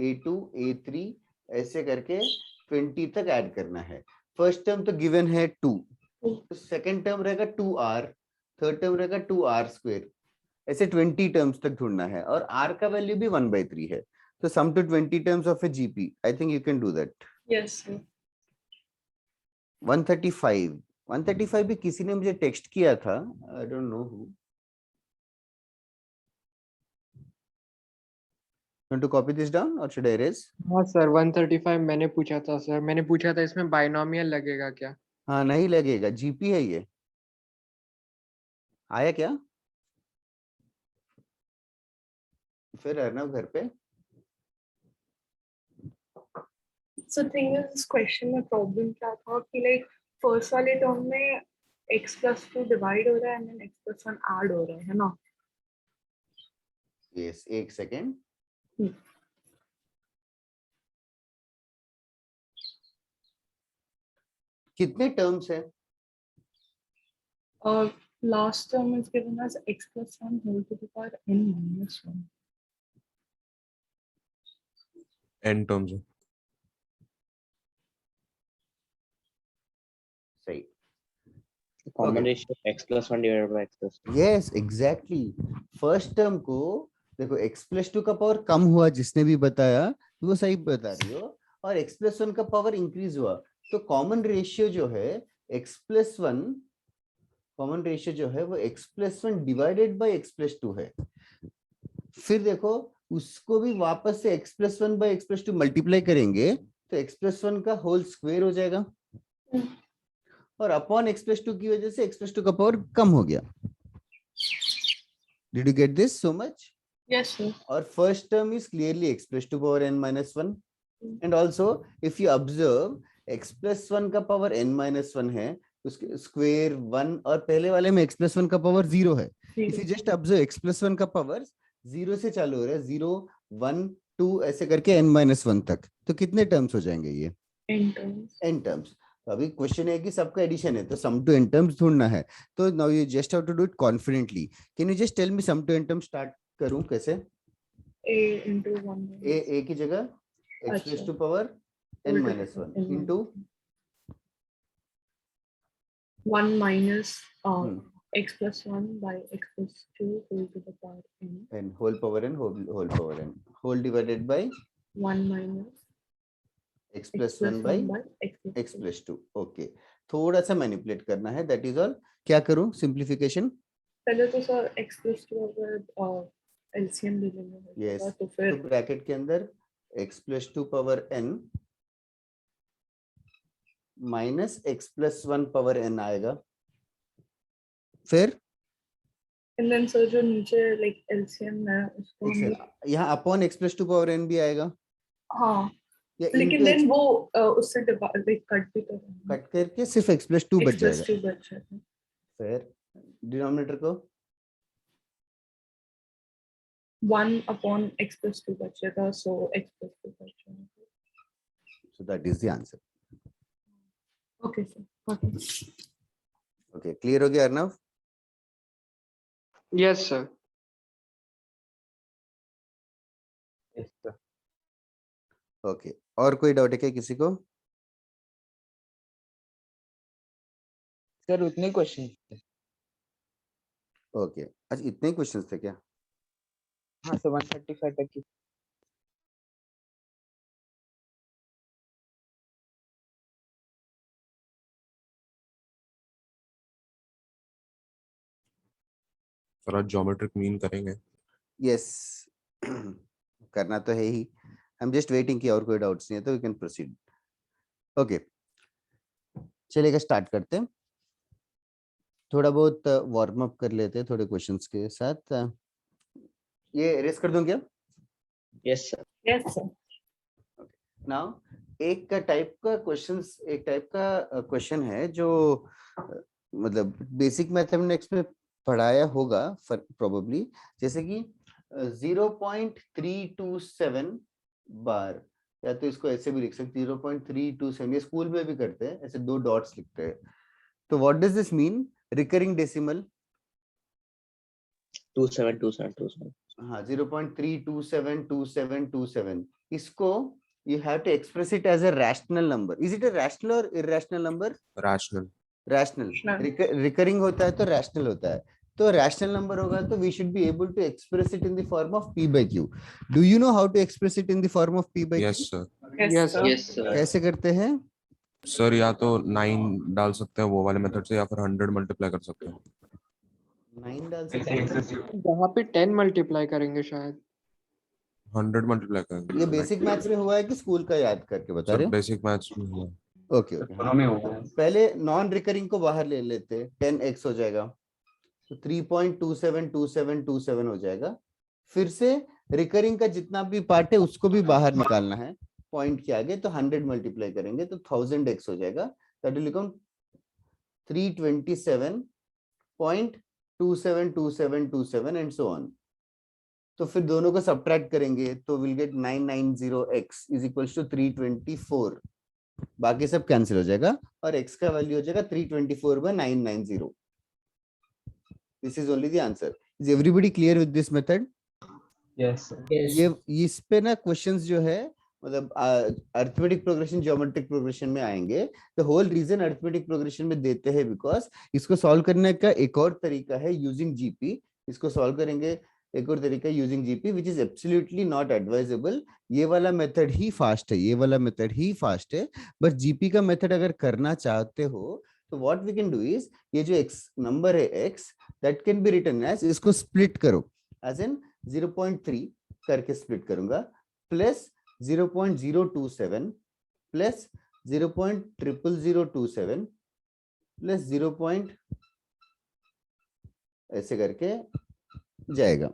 A2 A3 ऐसे करके 20 तक ऐड करना है। फर्स्ट टर्म तो गिवन है 2, तो सेकंड टर्म रहेगा 2r, थर्ड टर्म रहेगा 2r स्क्वायर, ऐसे 20 टर्म्स तक ढूंढना है, और r का वैल्यू भी 1/3 है। तो sum to 20 terms of a GP, I think you can do that. Yes sir. 135 भी किसी ने मुझे टेक्स्ट किया था, I don't know who. Want to copy this down or should I erase? हाँ सर, 135 मैंने पूछा था सर, मैंने पूछा था इसमें बाइनोमियल लगेगा क्या? हाँ, नहीं लगेगा, जीपी है ये। आया क्या फिर अर्नव घर पे? सो थिंग इज इस क्वेश्चन में प्रॉब्लम क्या था कि लाइक फर्स्ट वाले टर्म में x+2 डिवाइड हो रहा है एंड देन x+1 ऐड हो रहा है ना? यस, एक सेकेंड। कितने टर्म्स है? और last term is given as x+1 whole to the power n-1. n terms है। सही। Common ratio x+1 divided by x+2। Yes exactly. First term को देखो x+2 का पावर कम हुआ, जिसने भी बताया वो सही बता रही हो, और x+1 का पावर इंक्रीज हुआ, तो कॉमन रेशियो जो है x+1, कॉमन रेशियो जो है वो x+1 डिवाइडेड बाय x+2 है। फिर देखो उसको भी वापस से x+1 बाय x+2 मल्टीप्लाई करेंगे तो x+1 का होल स्क्वायर हो जाएगा, और अपॉन x+2 की वजह से x+2 का पावर कम हो गया। Did you get this so much? Yes sir. Our first term is clearly x+2 power n-1, and also if you observe x+1 का पावर n-1 है, उसके स्क्वायर 1, और पहले वाले में x+1 का पावर 0 है। If you just observe x+1 का पावर 0 से चालू हो रहा है, 0 1 2 ऐसे करके n-1 तक, तो कितने टर्म्स हो जाएंगे ये? n terms. n terms. तो अभी क्वेश्चन है कि सबका एडिशन है तो सम टू एन टर्म्स ढूंढना है. तो now you just have to do it confidently. Can you just tell me sum to n terms start करूं कैसे? A into 1 ए की जगह x अच्छा. raised to power n Whole minus to 1 n into 1 minus Hmm. x plus 1 by x plus 2 whole to the power n. n whole power n whole power n whole divided by 1 minus x plus 1 by x plus 2. Okay, थोड़ा सा manipulate करना है, that is all. क्या करूं simplification? पहले तो sir x plus 2 अगर LCM ले लेंगे यस, तो तो फिर ब्रैकेट के अंदर x plus 2 power n minus x plus 1 power n आएगा. फिर एंड देन सर जो नीचे लाइक एलसीएम है उसको हम यहाँ upon x plus 2 power n भी आएगा. हाँ, या लेकिन into देन x वो उससे लाइक कट भी करेंगे, कट करके सिर्फ x plus 2 बच x plus जाएगा. 2 बच जाएगा. फिर डिनोमिनेटर को 1 upon x plus 2 बचेगा, so x plus 2 बचेगा. so that is the answer. Okay sir. Okay. Okay, clear हो गया अर्नव? Yes, sir. ओके, और कोई डाउट है क्या किसी को? सर उतने क्वेश्चन थे. ओके, अच्छा इतने ही क्वेश्चंस थे क्या? हाँ सर 135 तक की. सर आज ज्योमेट्रिक मीन करेंगे. यस, करना तो है ही. आई एम जस्ट वेटिंग कि और कोई डाउट्स नहीं है तो वी कैन प्रोसीड. ओके, चलिएगा स्टार्ट करते हैं. थोड़ा बहुत वार्म अप कर लेते हैं थोड़े क्वेश्चंस के साथ. ये रेस कर दूं क्या? Yes, sir. Yes sir. Now एक टाइप का क्वेश्चन है जो मतलब बेसिक मैथमेटिक्स में पढ़ाया होगा प्रोबेबली, जैसे कि 0.327 बार, या तो इसको ऐसे भी लिख सकते 0.327. ये स्कूल में भी करते हैं, ऐसे 2 डॉट्स लिखते हैं. तो what does this mean? Recurring decimal. 272727. हाँ, 0.3272727. इसको you have to express it as a rational number. Is it a rational or irrational number? Rational. Rational. Recurring होता है तो rational होता है. तो rational number होगा तो we should be able to express it in the form of p by q. Do you know how to express it in the form of p by q? Yes sir. Yes, sir. Yes, sir. कैसे करते हैं? Sir या तो 9 डाल सकते हैं वो वाले मेथड से, या फिर 100 मल्टीप्लाई कर सकते हैं. 9 डाल ऐसे सकते हैं. excessive. यहाँ पे 10 मल्टीप्लाई करेंगे शायद. 100 मल्टीप्लाई करेंगे. ये बेसिक मैथ्स में हुआ है कि स्कूल का याद करके बता सर रहे हो? बेसिक मैथ्स में हुआ. Okay okay. दोनों में हुआ है. पहले नॉन रिकरिंग को बाहर ले लेते हैं. 10x हो जाएगा तो 3.272727 हो जाएगा. फिर से रिकरिंग का जितना भी पार्ट है उसको भी बाहर निकालना है पॉइंट के आगे, तो 100 मल्टीप्लाई करेंगे तो 1000x हो जाएगा. That will become 327.272727 and so on. तो फिर दोनों को सब्ट्रैक्ट करेंगे तो will get 990x is equals to 324. बाकी सब कैंसिल हो जाएगा और x का वैल्यू हो जाएगा 324/990. This is only the answer. Is everybody clear with this method? Yes, sir. ये इस पे ना क्वेश्चंस जो है मतलब अरिथमेटिक प्रोग्रेशन ज्योमेट्रिक प्रोग्रेशन में आएंगे. The whole reason arithmetic progression में देते हैं बिकॉज इसको सॉल्व करने का एक और तरीका है यूजिंग जीपी. इसको सॉल्व करेंगे एक और तरीका using GP which is absolutely not advisable. ये वाला मेथड ही फास्ट है, ये वाला मेथड ही फास्ट है. बट जीपी का मेथड अगर करना चाहते हो तो what we can do is, ये जो x नंबर है x that can be written as, इसको स्प्लिट करो एज इन 0.3 करके स्प्लिट करूंगा प्लस 0.027 प्लस 0.00027 प्लस 0. ऐसे करके जाएगा.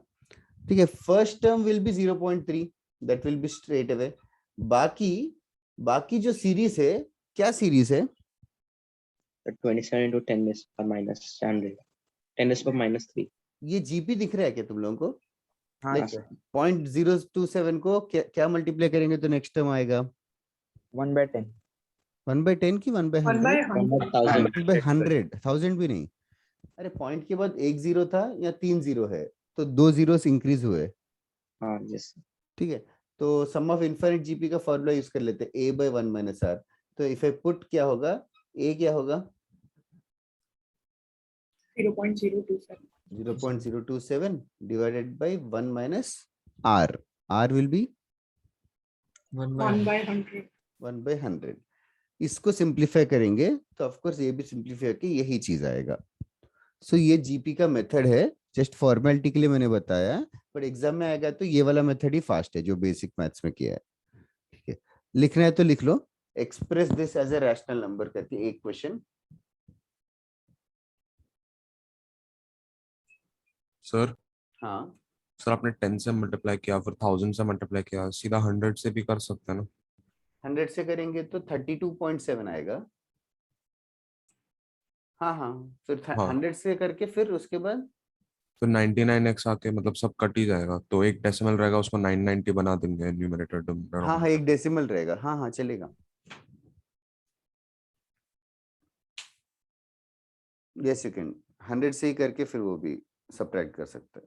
ठीक है, first term will be 0.3 that will be straight away. बाकी जो सीरीज है, क्या सीरीज है? 27 into 10 is per minus 100. 10 is per minus 3. ये जीपी दिख रहा है क्या तुम लोगों को? हाँ Like, सर 0.027 को क्या मल्टीप्लाई करेंगे तो नेक्स्ट टर्म आएगा? 1/10. 1/10 की 1 by 1/100? 100. 1/100, 1000 भी नहीं। अरे पॉइंट के बाद एक जीरो था या 3 जीरो है, तो 2 जीरो इंक्रीज हुए। हाँ yes. ठीक है, तो सम ऑफ इनफाइनाइट जीपी का फॉर्मूला यूज कर लेते हैं, a by 1 minus r। तो इफ आई पुट क्या होगा, a क्या होगा 0.027. 0.027 divided by 1 minus r। r will be 1 by 100. 1/100। इसको सिंप्लीफाई करेंगे तो ऑफ कोर्स ये भी सिंप्लीफाई करके यही चीज आएगा। सो ये जीपी का मेथड है, जस्ट फॉर्मेलिटी के लिए मैंने बताया, पर एग्जाम में आएगा तो ये वाला मेथड ही फास्ट है जो बेसिक मैथ्स में किया है। ठीक है, लिखना है तो लिख लो, express this as a rational number करके एक क्वेश्चन। सर हाँ, सर आपने 10 से मल्टीप्लाई किया, फिर 1000 से मल्टीप्लाई किया, सीधा 100 से भी कर सकते हैं ना? 100 से करेंगे तो 32.7 आएगा। हाँ हाँ, फिर हाँ 100 से करके फिर उसके बाद तो 99x आके मतलब सब कट ही जाएगा, तो एक डेसिमल रहेगा, उसको 990 बना देंगे न्यूमरेटर हाँ हाँ डिनोमिनेटर। एक डेसिमल रहेगा, हाँ हाँ चलेगा। यस यू कैन, 100 से ही करके फिर वो भी सब्ट्रैक्ट कर सकते हैं।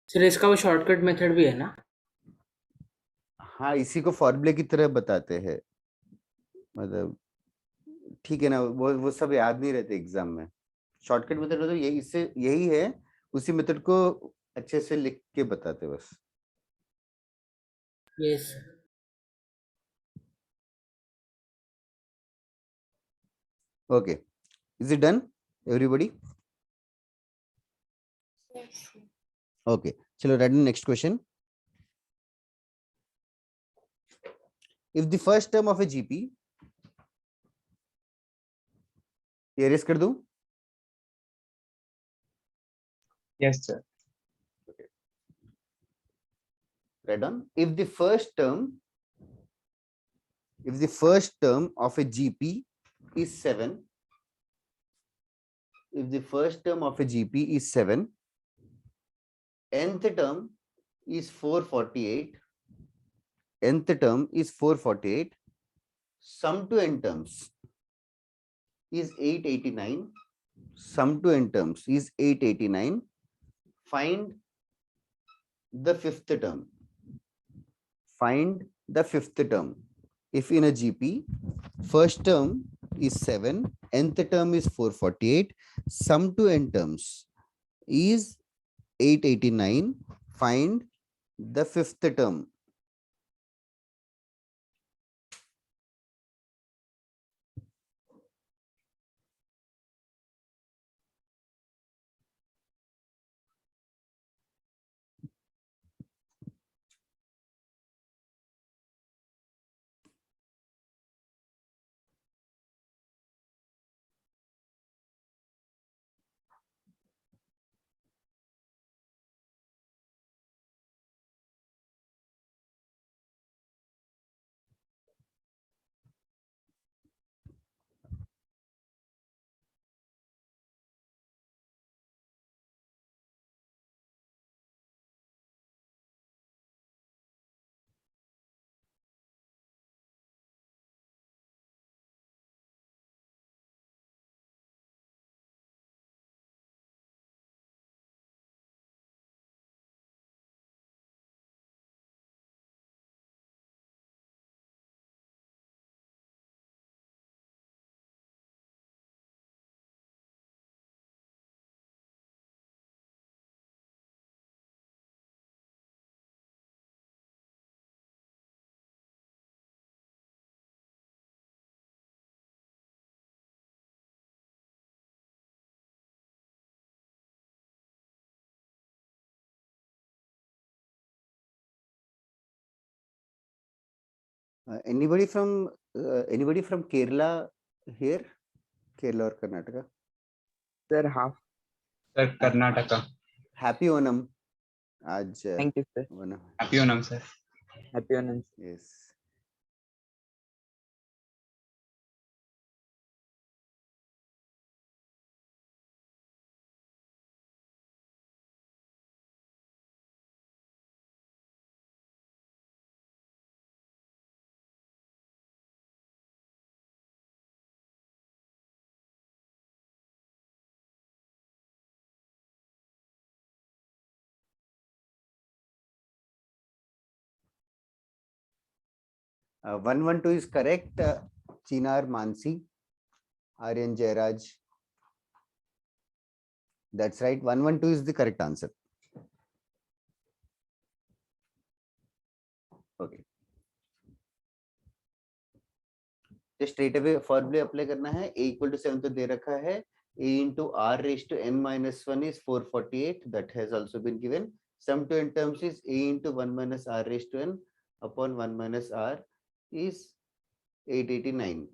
सर इसका वो शॉर्टकट मेथड भी है ना? हाँ, इसी को फॉर्मूले की तरह बताते हैं, मतलब ठीक है ना, वो सब याद नहीं रहते एग्जाम में। शॉर्टकट मेथड तो यही, इससे यही है, उसी मेथड को अच्छे से लिख के बताते बस। Yes. Okay, is it done everybody? Yes. Okay, चलो ready, next question. If the first term of a GP, erase कर दूं? Yes, sir. Right on. If the first term of a GP is 7, if the first term of a GP is 7, nth term is 448, sum to n terms is 889, find the fifth term. If in a GP, first term is 7, nth term is 448, sum to n terms is 889, find the fifth term. Anybody from Kerala here? Kerala or Karnataka? Sir, half. Sir, Karnataka. Happy Onam. आज Thank you, sir. Onam. Happy Onam, sir. Happy Onam. Yes. Uh, 112 is correct. Chinar Mansi, Aryan Jairaj. That's right. 112 is the correct answer. Okay. तो straight away formula apply करना है. A equal to 7 तो दे रखा है. A into R raised to n minus 1 is 448. That has also been given. Sum to n terms is A into 1 minus R raised to n upon 1 minus R is 889.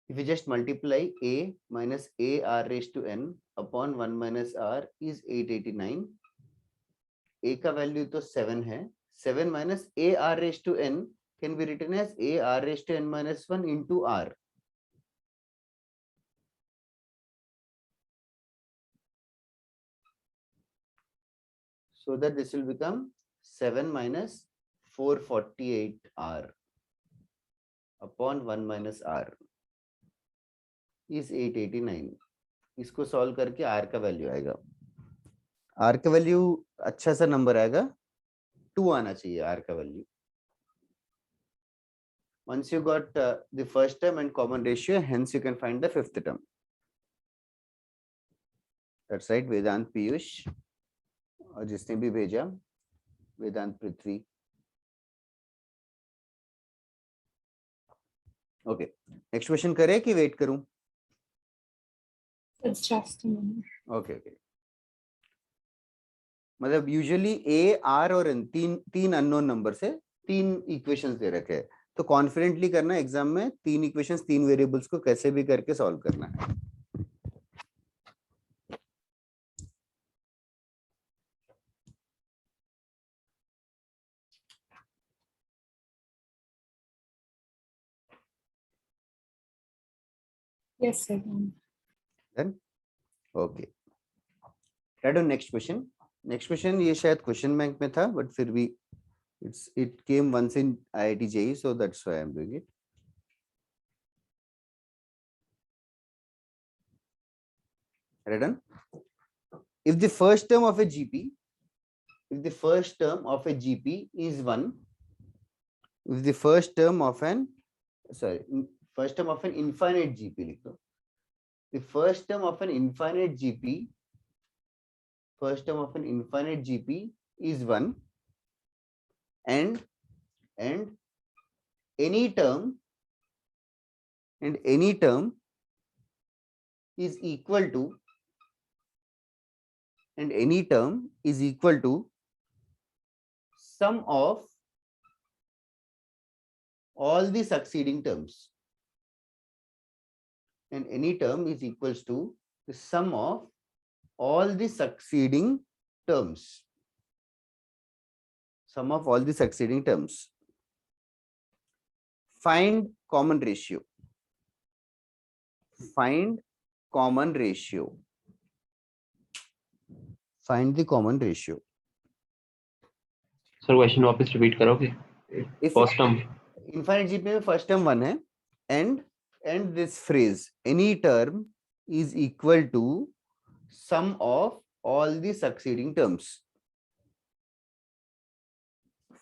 If you just multiply A minus A R raised to n upon 1 minus R is 889. A का value तो 7 है. 7 minus A R raised to n can be written as A R raised to n minus 1 into R. So that this will become 7 minus 448 R upon 1 minus R is 889. इसको solve करके R का value आएगा. R का value अच्छा सा number आएगा. 2 आना चाहिए R का value. Once you got the first term and common ratio, hence you can find the fifth term. That's right, Vedant Piyush. और जिसने भी भेजा वेदांत पृथ्वी. ओके, नेक्स्ट क्वेश्चन करें कि वेट करूं? It's just a minute. Okay okay. मतलब usually A R और N तीन अननोन नंबर से 3 इक्वेशंस दे रखे हैं, तो कॉन्फिडेंटली करना एग्जाम में 3 इक्वेशंस 3 वेरिएबल्स को कैसे भी करके सॉल्व करना है. Yes, sir. Then okay, right on. Next question. Next question ये शायद क्वेश्चन बैंक में था, बट फिर भी it came once in IIT JEE, so that's why I'm doing it. Right on. If the first term of a GP is 1, if the first term of an infinite GP लिख दो. The first term of an infinite GP is 1, and any term is equal to sum of all the succeeding terms, and any term is equals to the sum of all the succeeding terms. Sum of all the succeeding terms. Find common ratio. Find common ratio. Find the common ratio. Sir question वापस repeat करोगे? If first term infinite GP में first term 1 है, and this phrase any term is equal to sum of all the succeeding terms.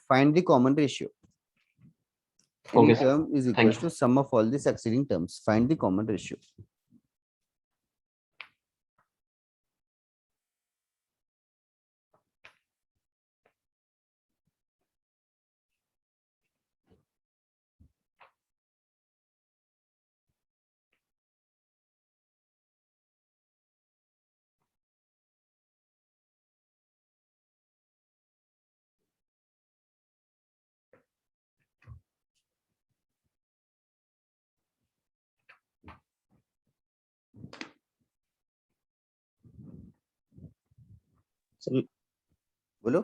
Find the common ratio. Any Okay, sir. term is Thank equal to sum of all the succeeding terms. Find the common ratio. So, बोलो।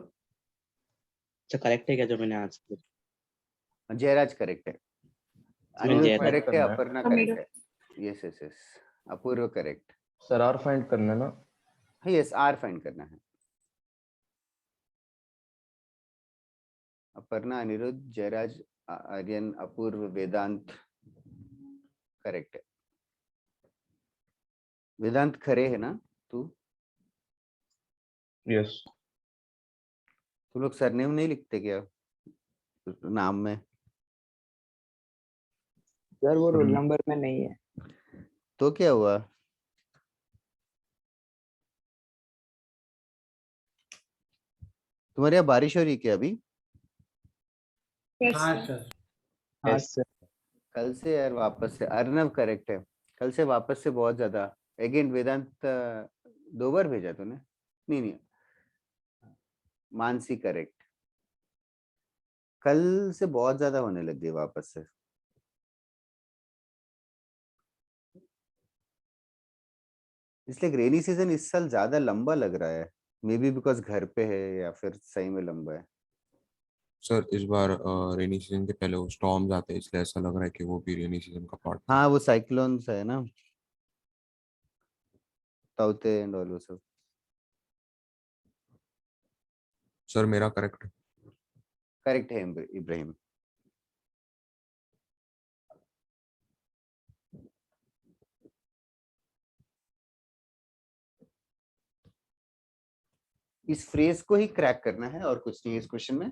so correct है क्या जो मैंने answer? Jayraj correct है, मैं Anirudh Jayraj correct है, करना है। अपर्णा अमीर। करेक्ट है। Yes yes yes, Apoorv correct. Sir R find करना है ना? यस, आर फाइंड करना है। अपर्णा, अनिरुद्ध, जयराज, आर्यन, अपूर्व, वेदांत करेक्ट है। वेदांत खरे है ना तू? यस। तुम लोग सरनेम नहीं लिखते क्या नाम में? सर वो रोल नंबर में नहीं है। तो क्या हुआ? तुम्हारे यहाँ बारिश हो रही है क्या अभी? Yes, हाँ sir. सर। हाँ सर। कल से यार वापस से अर्नव करेक्ट है, कल से वापस से बहुत ज्यादा। अगेन वेदांत 2 बार भेजा तूने? नहीं, मानसी करेक्ट। कल से बहुत ज्यादा होने लग गई वापस से। इसलिए रेनी सीजन इस साल ज्यादा लंबा लग रहा है, मे बी बिकॉज घर पे है या फिर सही में लंबा है। सर इस बार रेनी सीजन के पहले वो स्टॉर्म्स आते हैं, इसलिए ऐसा लग रहा है कि वो भी रेनी सीजन का पार्ट था। हाँ वो साइक्लोन्स है ना, ताउते एंड ऑल वो सब। सर मेरा करेक्ट है। करेक्ट है इब्राहिम। इस फ्रेज को ही क्रैक करना है और कुछ नहीं है इस क्वेश्चन में।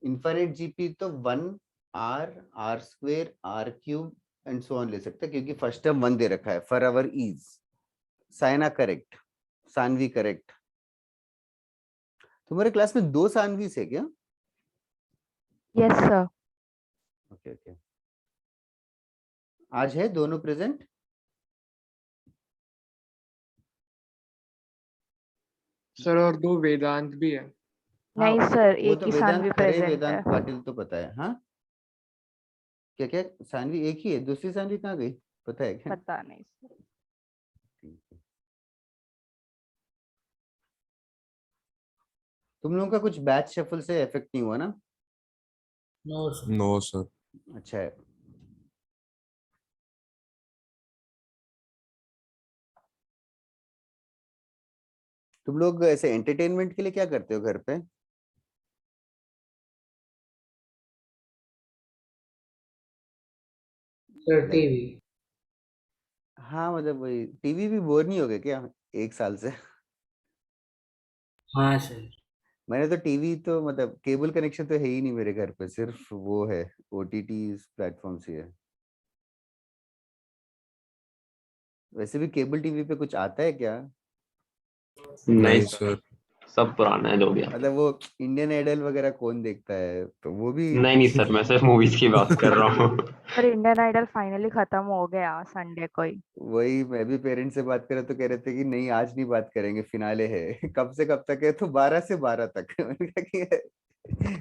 इन्फाइनाइट जीपी तो 1 r square r cube and so on ले सकते हैं, क्योंकि फर्स्ट टर्म 1 दे रखा है for our ease. Saina correct, Saanvi correct. तुम्हारे क्लास में 2 सानवी से क्या? Yes sir. ओके ओके, आज है दोनों प्रेजेंट? सर और 2 वेदांत भी है। नहीं सर, वो एक तो ही वेदांत सानवी खरे, प्रेजेंट वेदांत है। पाटिल तो पता है। हाँ क्या क्या सानवी एक ही है, दूसरी सानवी कहाँ गई पता है क्या? पता नहीं सर। तुम लोगों का कुछ बैच शफल से इफेक्ट नहीं हुआ ना? No sir. No sir. अच्छा है। तुम लोग ऐसे एंटरटेनमेंट के लिए क्या करते हो घर पे? Sir TV. हाँ मतलब वही, टीवी भी बोर नहीं हो गए क्या 1 साल से? हाँ सर। मैंने तो टीवी तो मतलब केबल कनेक्शन तो है ही नहीं मेरे घर पे, सिर्फ वो है ओटीटी प्लेटफॉर्म ही है। वैसे भी केबल टीवी पे कुछ आता है क्या? नहीं नहीं सर, सर। सब पुराना है जो भी है। मतलब वो इंडियन आइडल वगैरह कौन देखता है, तो वो भी नहीं सर, मैं सिर्फ मूवीज की बात कर रहा हूँ। पर इंडियन आइडल फाइनली खत्म हो गया संडे को ही। वही मैं भी पेरेंट्स से बात कर रहा तो कह रहे थे कि नहीं आज नहीं बात करेंगे, फिनाले है। कब से कब तक है? तो 12 से 12 तक। मैंने कहा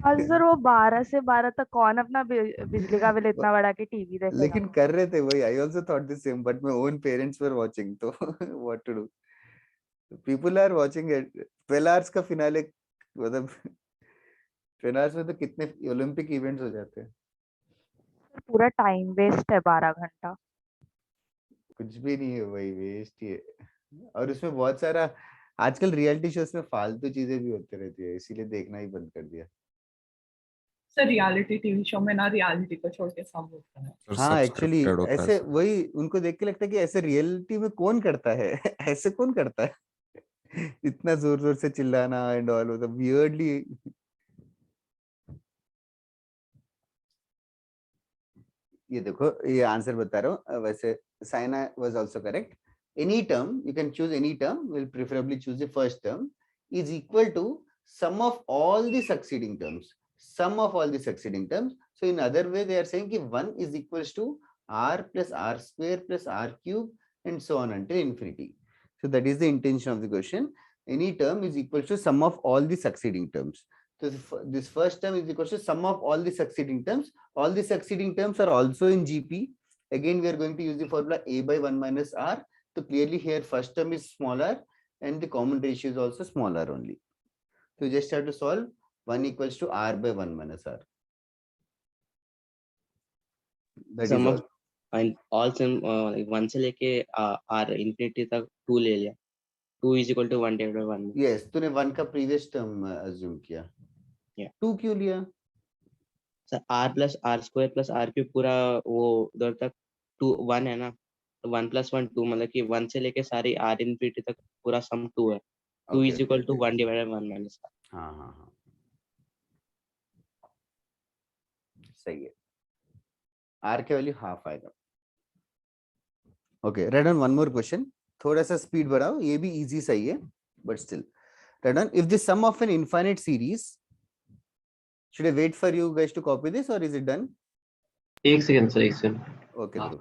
और कि सर वो 12 से 12 तक कौन अपना बिजली का बिल इतना बढ़ा के टीवी देखेगा। लेकिन कर रहे थे वही, I also thought the same, but my own parents were watching, तो what to do, people are watching it. 12 hours का फिनाले, मतलब 12 आवर्स में तो कितने ओलंपिक इवेंट्स हो जाते हैं। पूरा टाइम वेस्ट है 12 घंटा। कुछ भी नहीं है, वही वेस्ट ही है। और उसमें बहुत सारा आजकल रियलिटी शोज में फालतू चीजें भी होते रहती है, इसीलिए देखना ही बंद कर दिया। सर रियलिटी टीवी शो में ना रियलिटी को छोड़ के सब होता है। सर हाँ सब एक्चुअली स्क्रिप्टेड होता है ऐसे सर। वही उनको देख के लगता है कि ऐसे रियलिटी में कौन करता है। ऐसे कौन करता है? इतना जोर जोर से चिल्लाना एंड ऑल, मतलब वियर्डली। ये देखो ये आंसर बता रहा हूँ वैसे। Saina was also correct. Any term you can choose, any term will preferably choose the first term is equal to sum of all the succeeding terms, sum of all the succeeding terms. So in other way they are saying ki 1 is equals to r plus r square plus r cube and so on until infinity. So that is the intention of the question. Any term is equals to sum of all the succeeding terms. So this first term is equals to sum of all the succeeding terms. All the succeeding terms are also in GP. Again we are going to use the formula a by 1 minus r. तो clearly here first term is smaller and the common ratio is also smaller only. So you just have to solve 1 equals to r by 1 minus r. That Sum is of all. and all sum like 1 से लेके r infinity तक 2 ले लिया. 2 is equal to 1 divided by 1. Yes, तूने 1 का previous term assume किया. Yeah. 2 क्यों लिया? Sir r plus r square plus r cube पूरा वो उधर तक 2 1 है ना, तो 1 plus 1 2 मतलब कि 1 से लेके सारी r infinity तक पूरा sum 2 है. 2 Okay, is equal to 1 divided by 1 minus r. हाँ हाँ हाँ सही है. r के वैल्यू हाफ आएगा. Okay, write down one more question. थोड़ा सा स्पीड बढ़ाओ, ये भी इजी सही है, but still. Write down if the sum of an infinite series. Should I wait for you guys to copy this or is it done? एक second sir, एक second. Okay, Dhruv.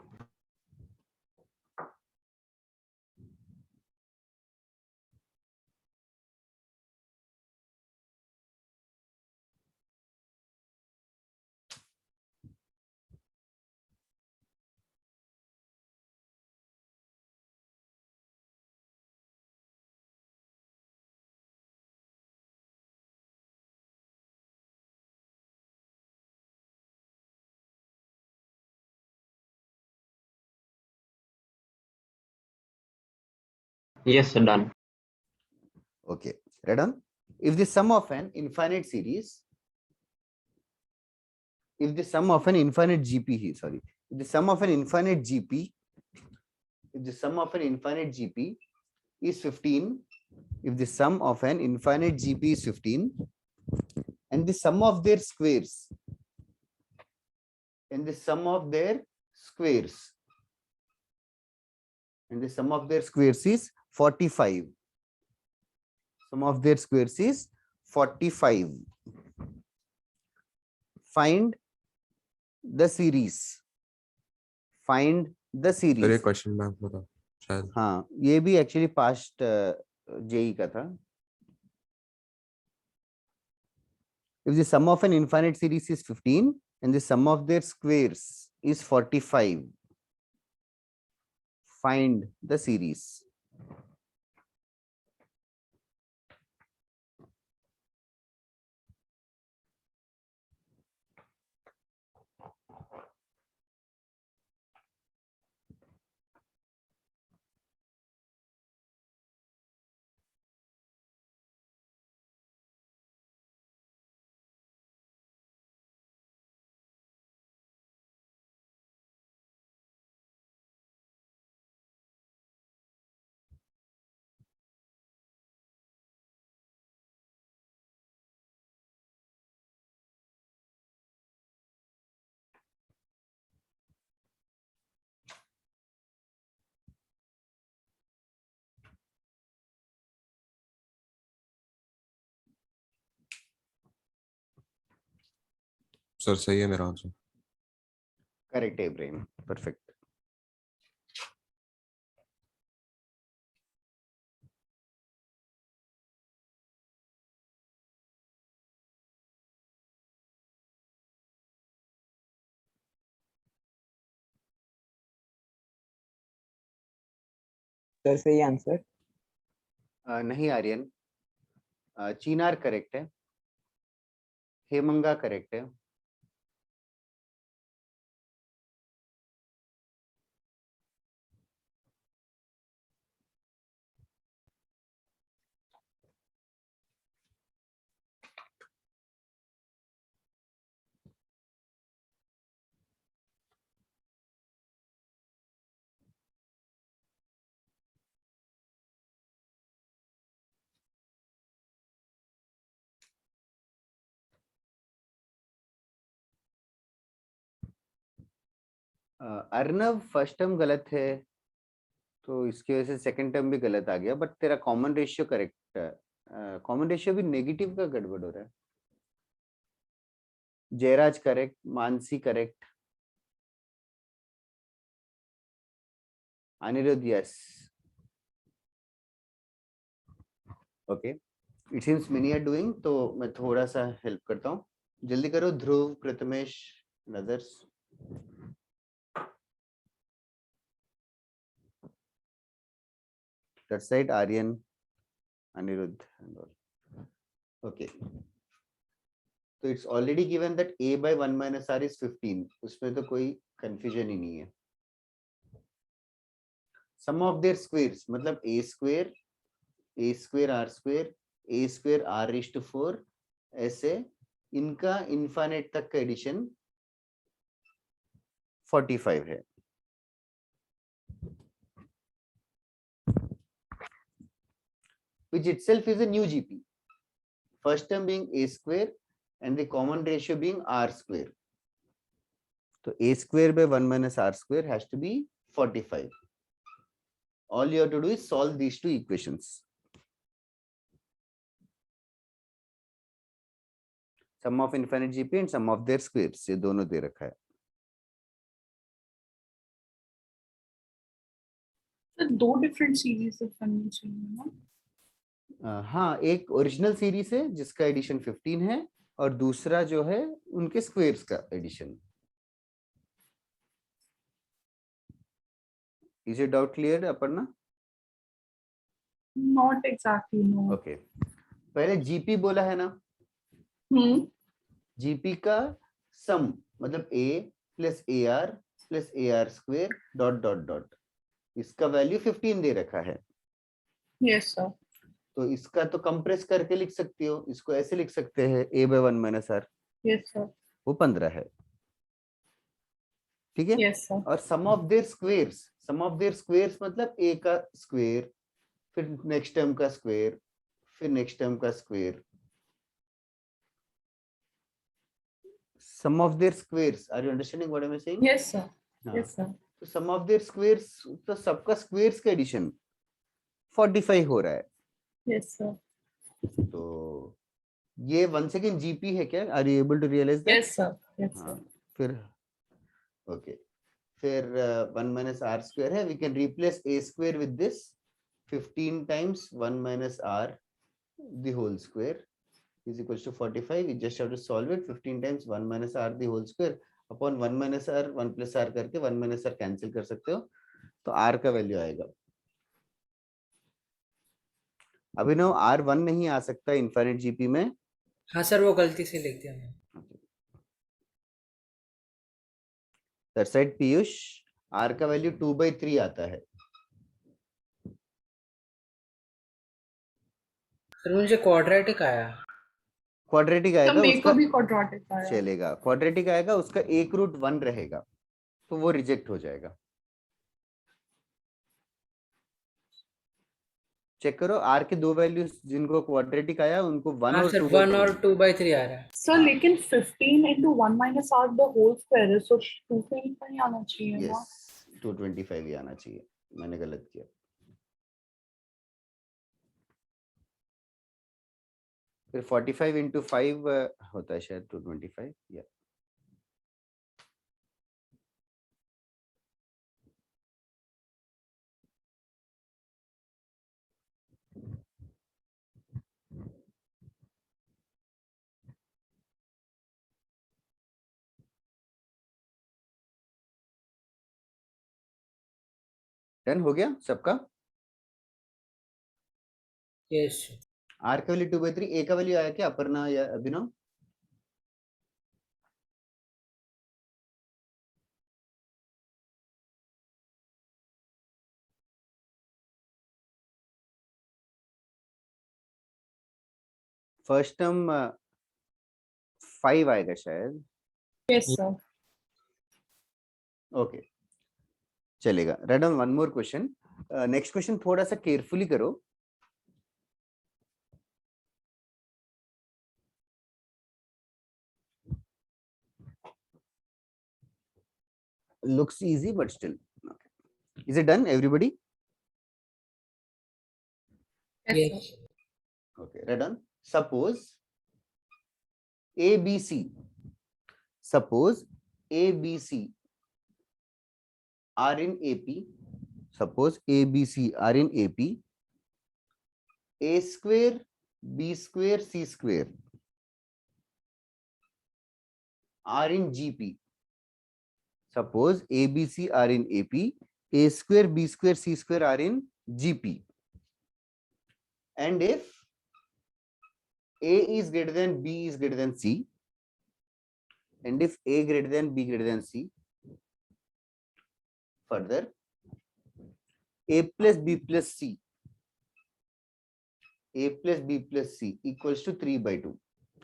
Yes sir, done. Okay, write down if the sum of an infinite series, if the sum of an infinite GP here, sorry, if the sum of an infinite GP, if the sum of an infinite GP is 15, if the sum of an infinite GP is 15, and the sum of their squares, and the sum of their squares, and the sum of their squares is 45. Sum of their squares is 45. Find the series. Find the sir ये series. Question bank होता शायद. हाँ, ये भी actually past JEE का था. If the sum of an infinite series is 15 and the sum of their squares is 45, find the series. Sir सही है मेरा answer. Correct, Ibrahim. Perfect. Sir सही आंसर. नहीं आर्यन. चीनार करेक्ट है. हेमंगा करेक्ट है. अर्नव फर्स्ट टर्म गलत है, तो इसकी वजह से सेकंड टर्म भी गलत आ गया, बट तेरा कॉमन रेशियो करेक्ट है. कॉमन रेशियो भी नेगेटिव का गड़बड़ हो रहा है. Jayraj correct, Mansi correct, Aniruddh yes. Okay, it seems many are doing, तो मैं थोड़ा सा हेल्प करता हूँ. जल्दी करो Dhruv, Prathamesh, others. That side Aryan, Anirudh and all. Okay. So it's already given that a by 1 minus r is 15. उसमें तो कोई confusion ही नहीं है. Sum of their squares मतलब a square r square, a square r raised to 4, ऐसे इनका infinite तक का एडिशन 45 है. Which itself is a new GP. First term being a square and the common ratio being r square. So a square by 1 minus r square has to be 45. All you have to do is solve these two equations. Sum of infinite GP and sum of their squares. ये दोनों दे रखा है. तो दो different series बननी चाहिए ना. हाँ, एक ओरिजिनल सीरीज है जिसका एडिशन 15 है और दूसरा जो है उनके स्क्वेयर्स का addition. Is your doubt clear, Aparna? Not exactly, no. Okay. पहले GP बोला है ना. GP का सम मतलब A plus AR plus AR square dot dot dot. इसका वैल्यू 15 दे रखा है. Yes, sir. तो इसका तो कंप्रेस करके लिख सकती हो. इसको ऐसे लिख सकते हैं A by 1 minus R. Yes, sir. वो 15 है. ठीक है. Yes, sir. और सम ऑफ देयर स्क्वेयर्स मतलब A का स्क्वेयर, फिर नेक्स्ट टर्म का स्क्वेयर, फिर नेक्स्ट टर्म का square. Sum of their squares. Are you understanding what I am saying? Yes, sir. Yes, sir. तो सम ऑफ देयर स्क्वेयर्स तो सबका स्क्वेयर्स का एडिशन 45 हो रहा है. Yes, sir. तो ये once again GP है क्या? Are you able to realize that? Yes, sir. Yes, sir. फिर okay. फिर 1 minus r square है. We can replace a square with this 15 times 1 minus r the whole square is equals to 45. We just have to solve it. 15 times 1 minus r the whole square upon 1 minus r 1 plus r करके 1 minus r cancel कर सकते हो. तो r का value आएगा. अभिनव R1 नहीं आ सकता infinite GP में. हाँ सर, वो गलती से लिख दिया मैंने. दैट साइड पीयूष, R का वैल्यू 2/3 आता है. सर मुझे क्वाड्रेटिक आया. क्वाड्रेटिक आएगा मेरे उसका को भी क्वाड्रेटिक आया. चलेगा. क्वाड्रेटिक आएगा उसका 1√1 रहेगा तो वो रिजेक्ट हो जाएगा. चेक करो R के दो वैल्यूज जिनको क्वाड्रेटिक आया उनको 1 और 2 1 और 2/3 आ रहा है. सर लेकिन 15 into 1 minus r the whole square है, so 225 नहीं आना चाहिए ना. यस 225 ही आना चाहिए. मैंने गलत किया. फिर 45 into 5 होता है शायद 225. या डन हो गया सबका. यस. R का वैल्यू 2/3. A का वैल्यू आया क्या अपर्णा या अभिनव? फर्स्ट टर्म 5 आएगा शायद. Yes, sir. ओके चलेगा. Right on. One more question. Next question थोड़ा सा केयरफुली करो. Looks easy but still okay. Is it done everybody? Yes, sir. Okay, right on. Suppose ABC. Suppose ABC are in AP. Suppose ABC are in AP. A square, B square, C square are in GP. Suppose ABC are in AP. A square, B square, C square are in GP. and if A is greater than B is greater than C, and if A greater than B greater than C, further A plus B plus C, A plus B plus C equals to 3 by 2.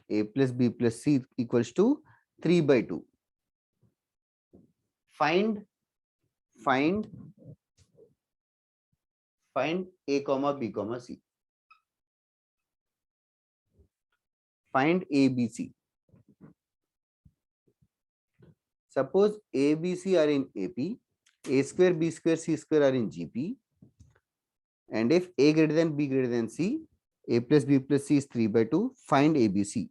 A plus B plus C equals to 3 by 2. Find A comma B comma C. Find A, B, C. Suppose A, B, C are in AP, A square, B square, C square are in GP, and if A greater than B greater than C, A plus B plus C is 3 by 2. Find A, B, C.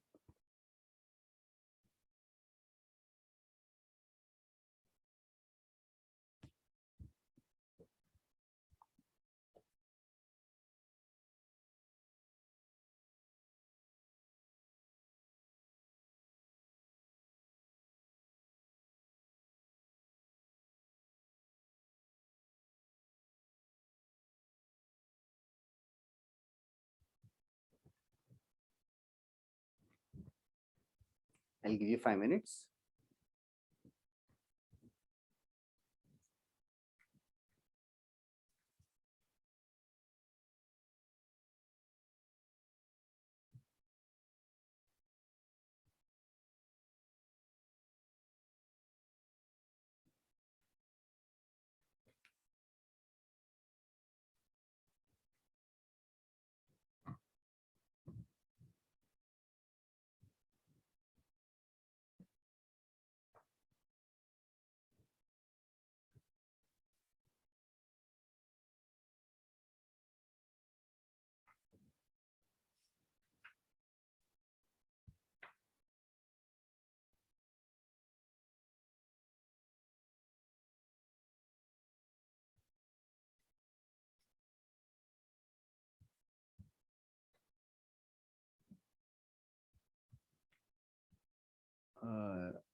I'll give you 5 minutes.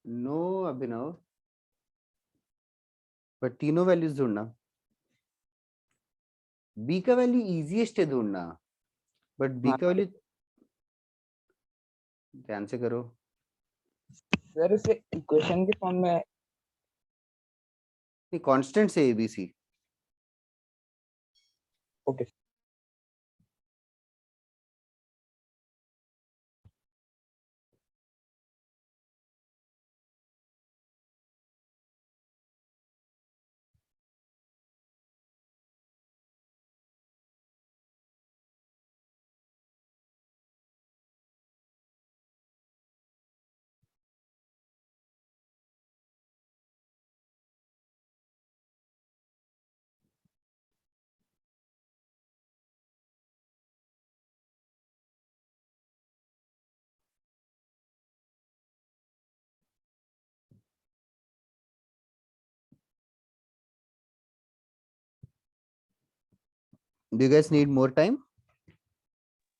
No Abhinav, but तीनों values ढूंढना. B का value easiest है ढूंढना, but B का value ध्यान से करो. Sir इसे इक्वेशन के फॉर्म में कांस्टेंट से ABC. Okay Do you guys need more time?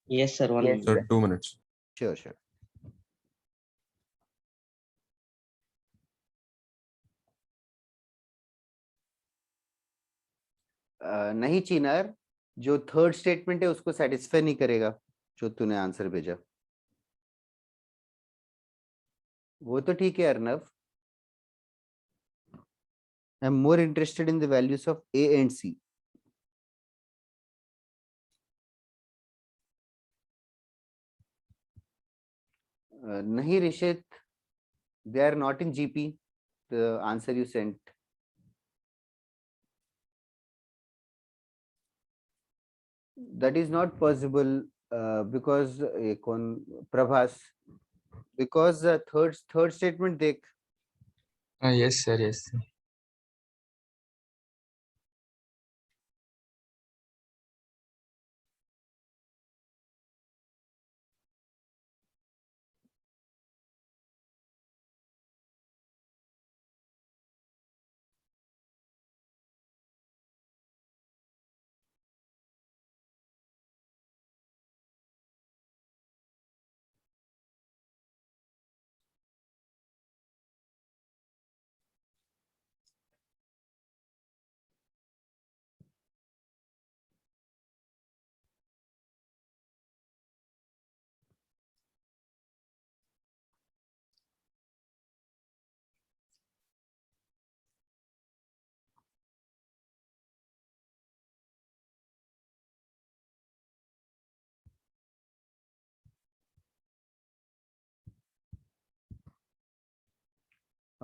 Yes, sir. 1 minute. Sir, 2 minutes. Sure, sure. नहीं चिनार, जो थर्ड स्टेटमेंट है उसको सेटिस्फाई नहीं करेगा जो तूने आंसर भेजा. वो तो ठीक है Arnav. I am more interested in the values of A and C. नहीं Rishit, they are not in GP, the answer you sent. That is not possible because Prabhas, because third statement देख. Yes sir yes sir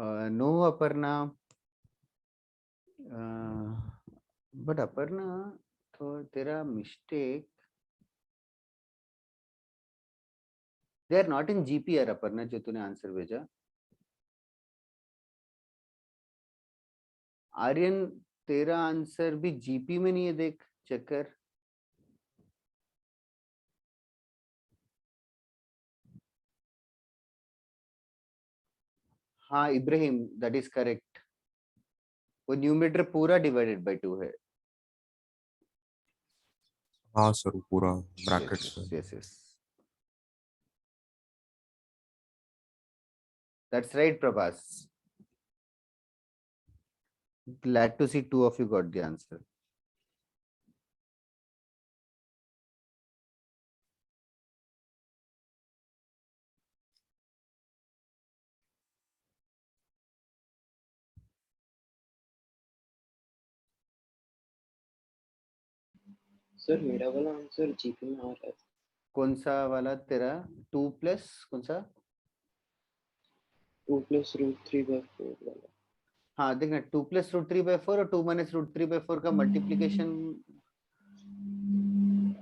no Aparna, but Aparna तो तेरा mistake, they are not in GP यार अपर्णा, जो तूने answer भेजा। आर्यन तेरा answer भी GP में नहीं है, देख चेक कर। हाँ इब्राहिम, दैट इज करेक्ट। वो न्यूमरेटर पूरा डिवाइडेड बाय 2 है। हाँ सर पूरा ब्रैकेट्स yes, में। yes, yes. That's right, Prabhas. Glad to see 2 of you got the answer. Sir मेरा वाला आंसर जीपी में आ रहा है। कौन सा वाला तेरा? 2 प्लस कौन सा? 2 + √3/4 वाला। हाँ देखना, 2 + √3/4 और 2 - √3/4 का मल्टीप्लीकेशन।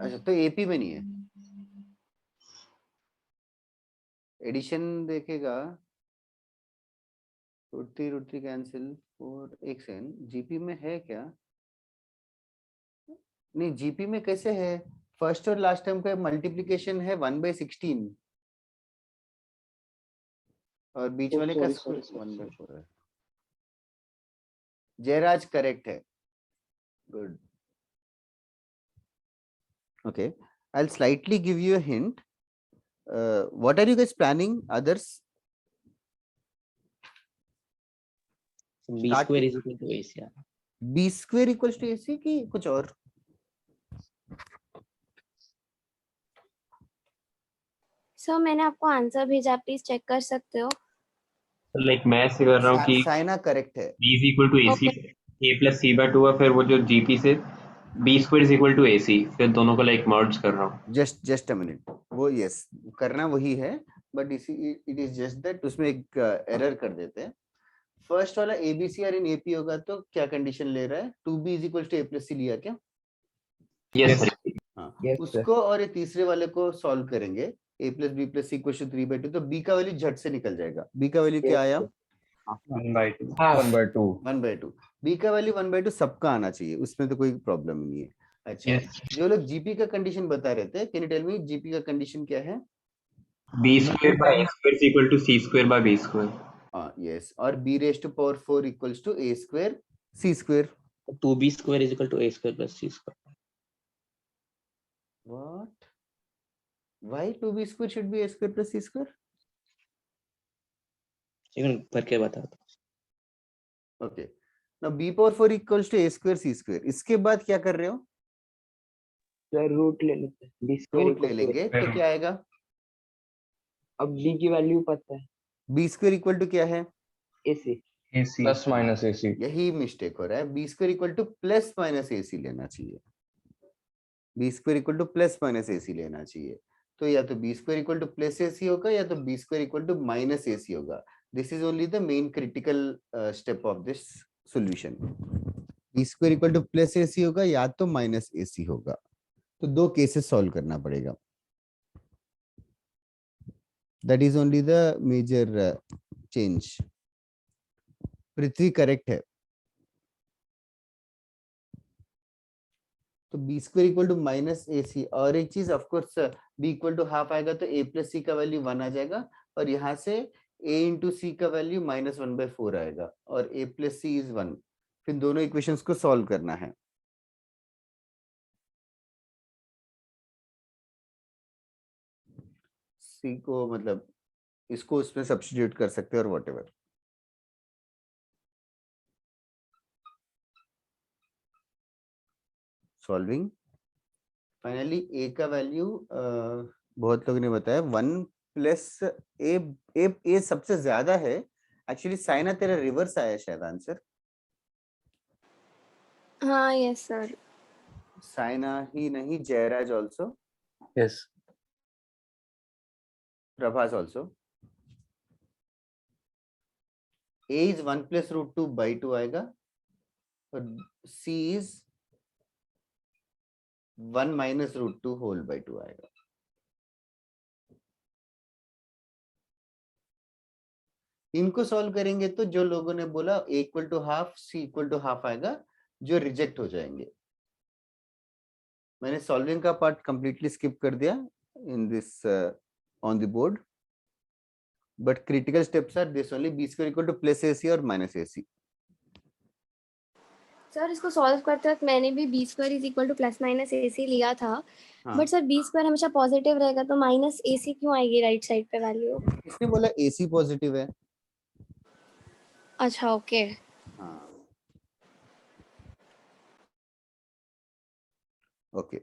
अच्छा तो एपी में नहीं है, एडिशन देखेगा। √3 कैंसिल 4, एक सेकंड, जीपी में है क्या? नहीं जीपी में कैसे है? फर्स्ट और लास्ट टर्म का मल्टीप्लीकेशन है 1/16 और बीच वाले का सॉरी 1/4 है। जयराज करेक्ट है, good. Okay, I'll slightly give you a hint. What are you guys planning? Others? b square is equal to ac आ रहा है। B square equals to AC की कुछ और? सर मैंने आपको आंसर भेजा, प्लीज चेक कर सकते हो। लाइक मैं ऐसे कर रहा हूँ कि साइना करेक्ट है। b is equal to ac, a plus c by 2 है, फिर वो जो gp से b square is equal to ac, फिर दोनों को लाइक मर्ज कर रहा हूँ। जस्ट अ मिनट, वो यस करना वही है, but it is just that उसमें एक एरर कर देते हैं। फर्स्ट वाला ABC और इन AP होगा तो क्या कंडीशन ले रहा है? 2B is equals to A plus C लिया क्या? Yes sir. हाँ Yes, उसको और ये तीसरे वाले को सॉल्व करेंगे। A plus B plus C equals to 3/2, तो B का वैल्यू झट से निकल जाएगा। B का वैल्यू क्या आया? 1/2। 1/2 1/2। B का वैल्यू 1/2 सबका आना चाहिए, उसमें तो कोई प्रॉब्लम नहीं है। अच्छा जो लोग GP का कंडीशन बता रहे थे, can you tell me GP का कंडीशन क्या है? b square by a square is equal to c square by b square। Yes, और B raised to power 4 equals to A square C square। 2b square is equal to a square plus c square। What? Why 2B square should be A square plus C square? Even करके बता दो। Okay. Now B power 4 equals to A square C square। इसके बाद क्या कर रहे हो? Sir root ले लेते हैं, b square रूट ले equal to लेंगे तो क्या आएगा? अब b की वैल्यू पता है, B square इक्वल टू क्या है? ac plus minus AC। यही मिस्टेक हो रहा है। B square equal to plus minus AC लेना चाहिए। B square equal to plus minus AC लेना चाहिए। तो या तो B square equal to plus AC होगा या तो B square equal to minus AC होगा। This is only the main critical step of this solution. B square equal to plus AC होगा या तो माइनस AC होगा। तो दो केसेस सॉल्व करना पड़ेगा। That is only the major change. Prithvi correct है। तो B square equal to minus AC, और एक चीज of course B equal to half आएगा तो A प्लस C का वैल्यू 1 आ जाएगा, और यहाँ से A इंटू C का वैल्यू -1/4 आएगा, और A प्लस C इज 1। फिर दोनों इक्वेशंस को सॉल्व करना है। C को मतलब इसको उसमें सब्स्टिट्यूट कर सकते हैं और व्हाटएवर। सॉल्विंग फाइनली A का वैल्यू बहुत लोगों ने बताया 1 प्लस A सबसे ज्यादा है। एक्चुअली साइना तेरा रिवर्स आया शायद आंसर। हाँ यस सर। साइना ही नहीं, Jayraj also, yes Prabhas also. A is 1 plus root 2 by 2 आएगा और C is 1 minus root 2 whole by 2 आएगा. इनको सॉल्व करेंगे तो जो लोगों ने बोला A equal to half, C equal to half आएगा, जो रिजेक्ट हो जाएंगे. मैंने सॉल्विंग का पार्ट कंप्लीटली स्किप कर दिया in this on the board, but critical steps are this only, b square equal to plus AC और माइनस AC. सर इसको सॉल्व करते वक्त मैंने भी B square is equal to plus minus A C लिया था, हाँ. बट सर बी स्क्वायर हमेशा पॉजिटिव रहेगा तो माइनस ए सी क्यों आएगी राइट साइड पे वैल्यू? इसने बोला AC पॉजिटिव है. अच्छा ओके. हाँ ओके,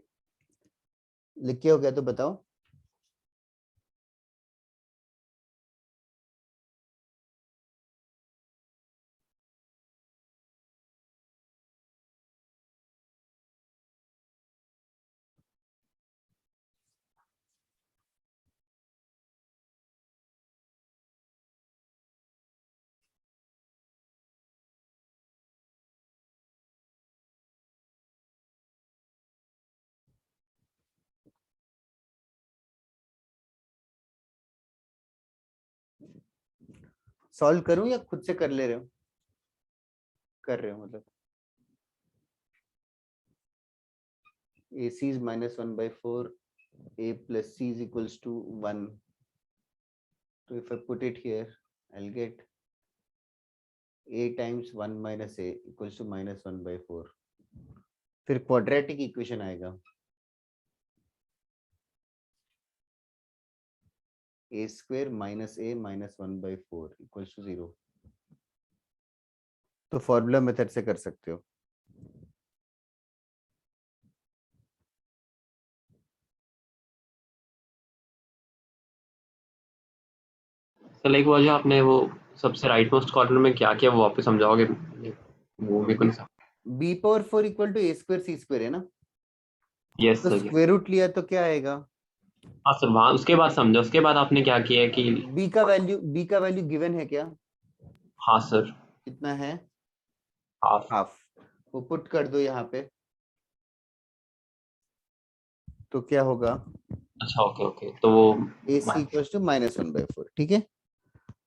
लिख के हो गया तो बताओ. सॉल्व करूं या खुद से कर ले रहे हो? कर रहे हो मतलब. AC is minus 1 by 4, A plus C is equals to 1. So if I put it here, I'll get A times 1 minus A equals to minus 1 by 4. फिर क्वाड्रेटिक इक्वेशन आएगा. A square minus A minus 1 by 4 equals to 0. तो formula method से कर सकते हो. तो like वो जो आपने वो सबसे राइट मोस्ट कॉर्नर में क्या किया वो वापस समझाओगे? वो मेरे को नहीं समझ. B power 4 equal to A square C square है ना. यस तो सर. स्क्वायर रूट लिया तो क्या आएगा? हाँ सर, वहाँ उसके बाद समझो, उसके बाद आपने क्या किया है कि B का वैल्यू गिवन है क्या? हाँ सर, कितना है? हाफ. हाफ. वो पुट कर दो यहाँ पे तो क्या होगा? अच्छा ओके ओके, तो वो AC equals to minus 1 by 4. ठीक है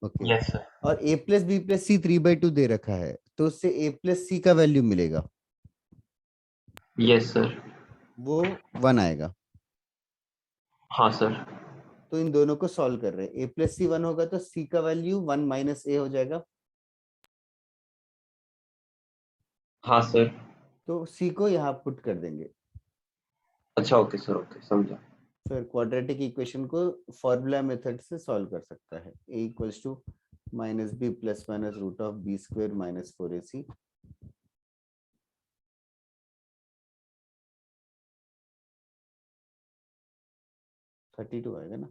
ओके. Yes sir. और A plus B plus C 3/2 दे रखा है तो उससे A प्लस C का वैल्यू मिलेगा. Yes sir. वो 1 आएगा. हाँ सर. तो इन दोनों को सॉल्व कर रहे हैं. A प्लस C 1 होगा तो C का वैल्यू 1 माइनस A हो जाएगा. हाँ सर. तो C को यहाँ पुट कर देंगे. अच्छा ओके सर, ओके समझा. फिर क्वाड्रेटिक इक्वेशन को फॉर्मूला मेथड से सॉल्व कर सकता है. A equals to minus B plus minus root of B square minus 4AC. Thirty two आएगा ना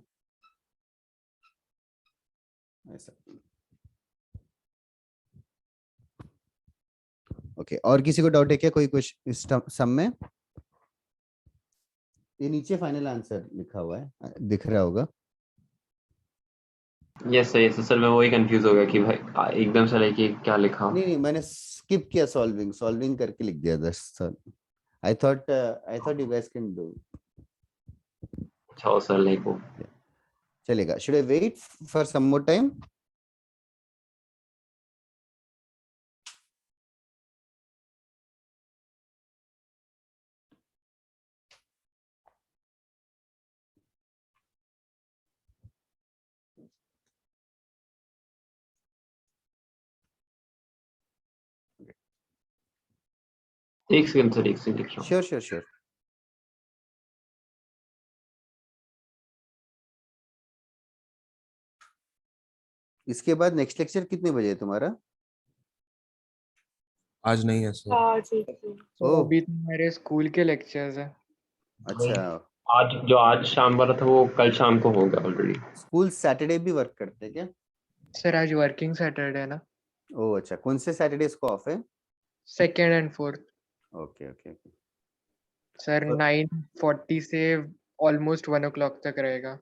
ऐसा. ओके और किसी को डाउट है क्या कोई क्वेश्चन इस सम में? ये नीचे फाइनल आंसर लिखा हुआ है, दिख रहा होगा. यस सर, मैं वही कंफ्यूज हो गया कि भाई एकदम से लाइक क्या लिखा. नहीं मैंने स्किप किया सॉल्विंग करके लिख दिया sir. I thought you guys can do. अच्छा सर, लाइक वो चलेगा. Should I wait for some more time? एक सेकंड सर, एक सेकंड लिख रहा हूँ. श्योर. इसके बाद नेक्स्ट लेक्चर कितने बजे है तुम्हारा? आज नहीं है सर. आज ही तो अभी तो मेरे स्कूल के लेक्चर्स है. अच्छा. आज शाम वाला था वो कल शाम को होगा ऑलरेडी. स्कूल सैटरडे भी वर्क करते हैं क्या? सर आज वर्किंग सैटरडे है ना. ओह अच्छा. कौन से सैटरडे को ऑफ है? 2nd and 4th. Okay. Sir 9:40 से ऑलमोस्ट 1 o'clock तक रहेगा.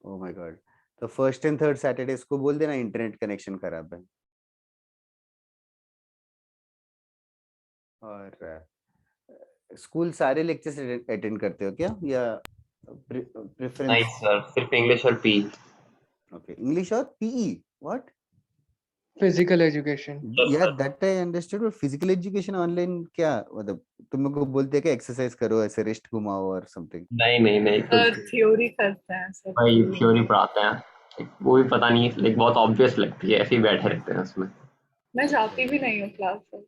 Oh my God. तो फर्स्ट एंड थर्ड सैटरडे को बोल देना इंटरनेट कनेक्शन खराब है. और स्कूल सारे लेक्चर्स अटेंड करते हो क्या, या नहीं प्रेफरेंस? सर, सिर्फ इंग्लिश और पी। ओके, इंग्लिश और पीई, व्हाट? Physical education. या that I understood, but physical education online क्या मतलब, तुम लोग को बोलते हैं कि एक्सरसाइज करो, ऐसे रिस्ट घुमाओ और समथिंग? नहीं नहीं नहीं, सर कुछ थ्योरी करते हैं सर, भाई थ्योरी पढ़ाते हैं, वो भी पता नहीं, लाइक बहुत ऑब्वियस लगती है, ऐसे ही बैठे रहते हैं उसमें। मैं जाती भी नहीं हूँ क्लास में,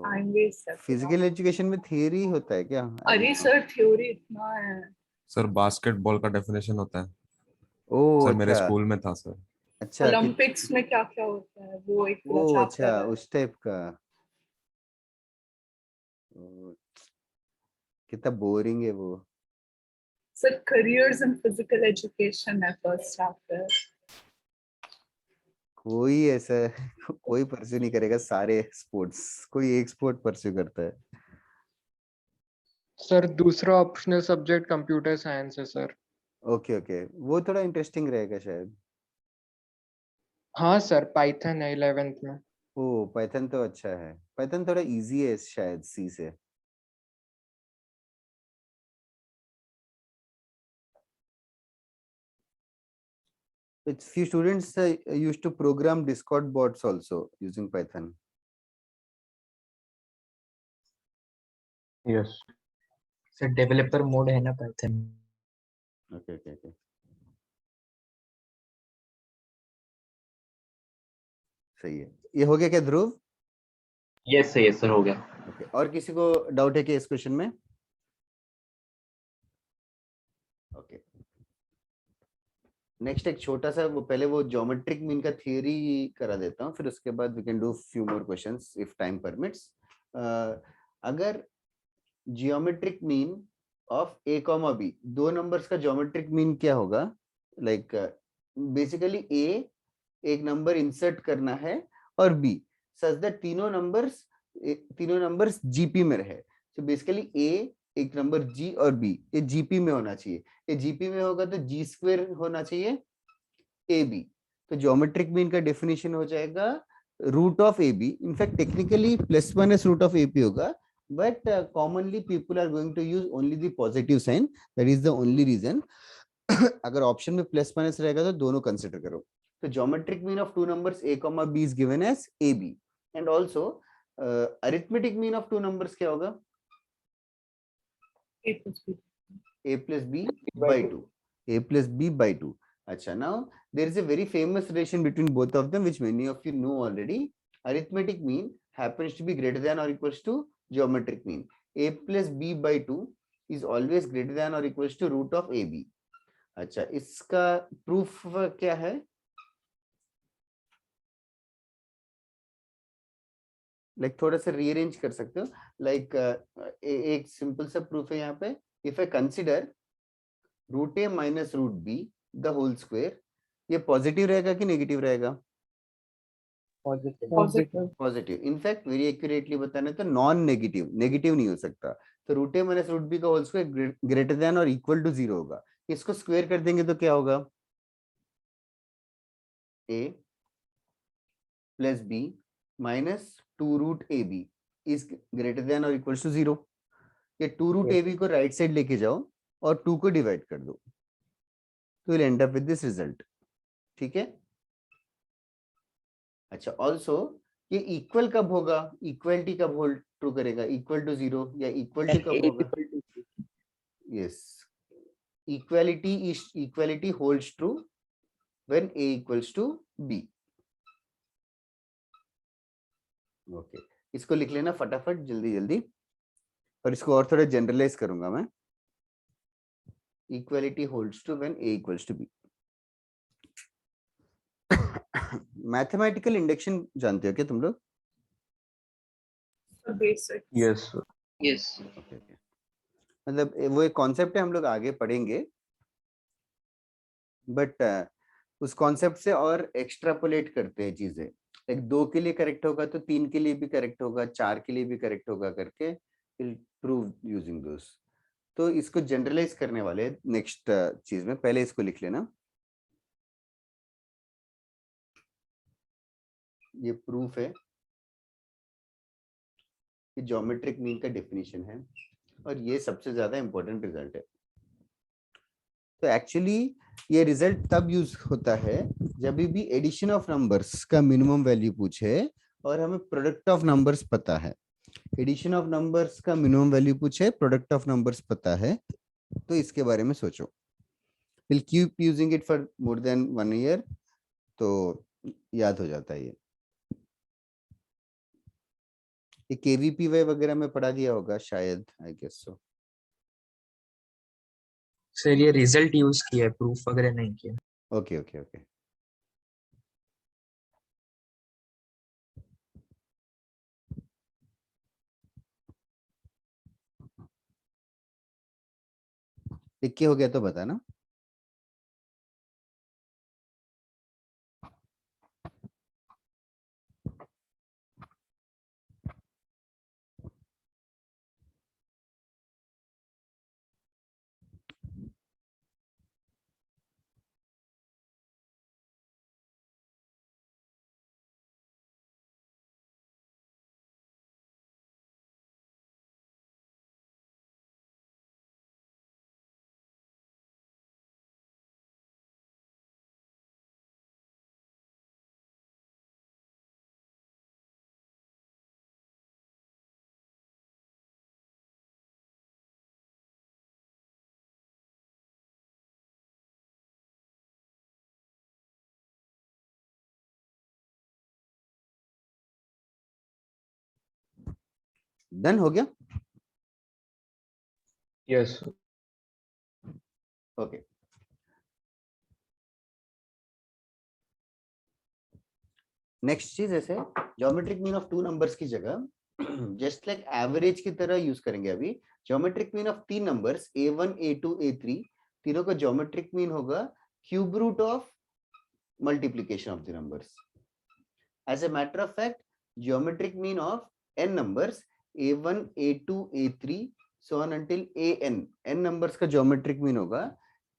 आएंगे सर। फिजिकल एजुकेशन में थियरी होता है क्या? I अरे don't know. सर थ्योरी इतना है। सर बास्केटबॉल का डेफिनेशन होता है ओ सर, मेरे अच्छा स्कूल में था सर। अच्छा ओलंपिक्स में क्या क्या होता है वो एक पूरा ओ चैप्टर अच्छा, है। उस टाइप का। ओ, कितना बोरिंग है वो। Sir careers in physical education है फर्स्ट चैप्टर। कोई ऐसा कोई परस्यू नहीं करेगा सारे स्पोर्ट्स, कोई एक स्पोर्ट परस्यू करता है। सर दूसरा ऑप्शनल सब्जेक्ट कंप्यूटर साइंस है सर। ओके ओके, वो थोड़ा इंटरेस्टिंग रहेगा शायद। हाँ सर, पाइथन है 11th में। ओ पाइथन तो अच्छा है, पाइथन थोड़ा इजी है शायद सी से। It's few students used to program Discord bots also using Python. Yes sir, developer mode है ना पाइथन। Okay, okay, okay. सही है। ये हो गया क्या ध्रुव? यस सर, हो गया। ओके, और किसी को डाउट है क्या इस क्वेश्चन में? ओके, नेक्स्ट एक छोटा सा, वो पहले वो ज्योमेट्रिक मीन का थियरी करा देता हूँ, फिर उसके बाद we can do few more questions if time permits. अगर geometric mean of A comma B, दो नंबर्स का ज्योमेट्रिक मीन क्या होगा? लाइक बेसिकली ए एक नंबर इंसर्ट करना है और बी सच दैट तीनों नंबर्स जीपी में रहे। सो बेसिकली ए एक नंबर जी और बी ये जीपी में होना चाहिए। ये जीपी में होगा तो जी स्क्वायर होना चाहिए ए बी। तो ज्योमेट्रिक मीन का डेफिनेशन हो जाएगा root of A B. In fact technically plus minus root of A P होगा, but commonly people are going to use only the positive sign. That is the only reason. अगर option में plus minus रहेगा तो दोनों consider करो। तो geometric mean of two numbers a comma b is given as ab, and also arithmetic mean of two numbers क्या होगा? A plus B by 2, a plus b by 2. अच्छा, now there is a very famous relation between both of them which many of you know already. Arithmetic mean happens to be greater than or equals to geometric mean. A plus b by 2 is always greater than or equals to root of ab. अच्छा, इसका proof क्या है? Like थोड़ा सा rearrange कर सकते हो। Like एक सिंपल सा प्रूफ है यहाँ पे, if I consider root A minus root B the whole square, ये पॉजिटिव रहेगा कि नेगेटिव रहेगा? पॉजिटिव। इनफैक्ट वेरी एक्यूरेटली बताना तो नॉन नेगेटिव, नेगेटिव नहीं हो सकता। तो root A minus root B का होल स्क्वायर ग्रेटर देन और इक्वल टू 0 होगा। इसको स्क्वायर कर देंगे तो क्या होगा? A plus B minus 2 root A B is greater than और इक्वल टू 0। ये 2 रूट ए बी को राइट साइड लेके जाओ और 2 को डिवाइड कर दो, तो will end up with this result. ठीक है। अच्छा, ऑल्सो ये इक्वल कब होगा? इक्वलिटी कब होल्ड ट्रू करेगा? इक्वल टू 0 या इक्वलिटी कब होगा? Yes, equality holds true when a equals to b। Okay, इसको लिख लेना फटाफट जल्दी जल्दी, और इसको और थोड़ा जनरलाइज करूंगा मैं। Equality holds true when a equals to b। Mathematical induction जानते हो क्या तुम लोग? बेसिक। यस यस मतलब वो एक कॉन्सेप्ट है, हम लोग आगे पढ़ेंगे, बट उस कॉन्सेप्ट से और एक्स्ट्रापोलेट करते हैं चीजें। एक 2 के लिए करेक्ट होगा तो 3 के लिए भी करेक्ट होगा, 4 के लिए भी करेक्ट होगा करके विल प्रूव यूजिंग दोस। तो इसको जनरलाइज करने वाले नेक्स्ट चीज में, पहले इसको लिख लेना। ये प्रूफ है ये ज्योमेट्रिक मीन का डेफिनेशन है और ये सबसे ज्यादा इंपॉर्टेंट रिजल्ट है। तो एक्चुअली ये रिजल्ट तब यूज होता है जब भी एडिशन ऑफ नंबर्स का मिनिमम वैल्यू पूछे और हमें प्रोडक्ट ऑफ नंबर्स पता है। एडिशन ऑफ नंबर्स का मिनिमम वैल्यू पूछे, प्रोडक्ट ऑफ नंबर्स पता है, तो इसके बारे में सोचो। Will keep using it for more than 1 year, तो याद हो जाता है। ये केवीपीवाई वगैरह में पढ़ा दिया होगा शायद, आई गेस सो। सर ये रिजल्ट यूज किया है, प्रूफ वगैरह नहीं किया। Okay okay okay. लिख के हो गया तो बताना। डन हो गया? यस। ओके। नेक्स्ट चीज ऐसे ज्योमेट्रिक मीन ऑफ 2 नंबर्स की जगह जस्ट लाइक एवरेज की तरह यूज करेंगे। अभी geometric mean of 3 numbers a1 a2 a3, तीनों का ज्योमेट्रिक मीन होगा cube root of multiplication of the numbers. As a matter of fact geometric mean of n numbers a1 a2 a3 so on until an, n numbers का geometric mean होगा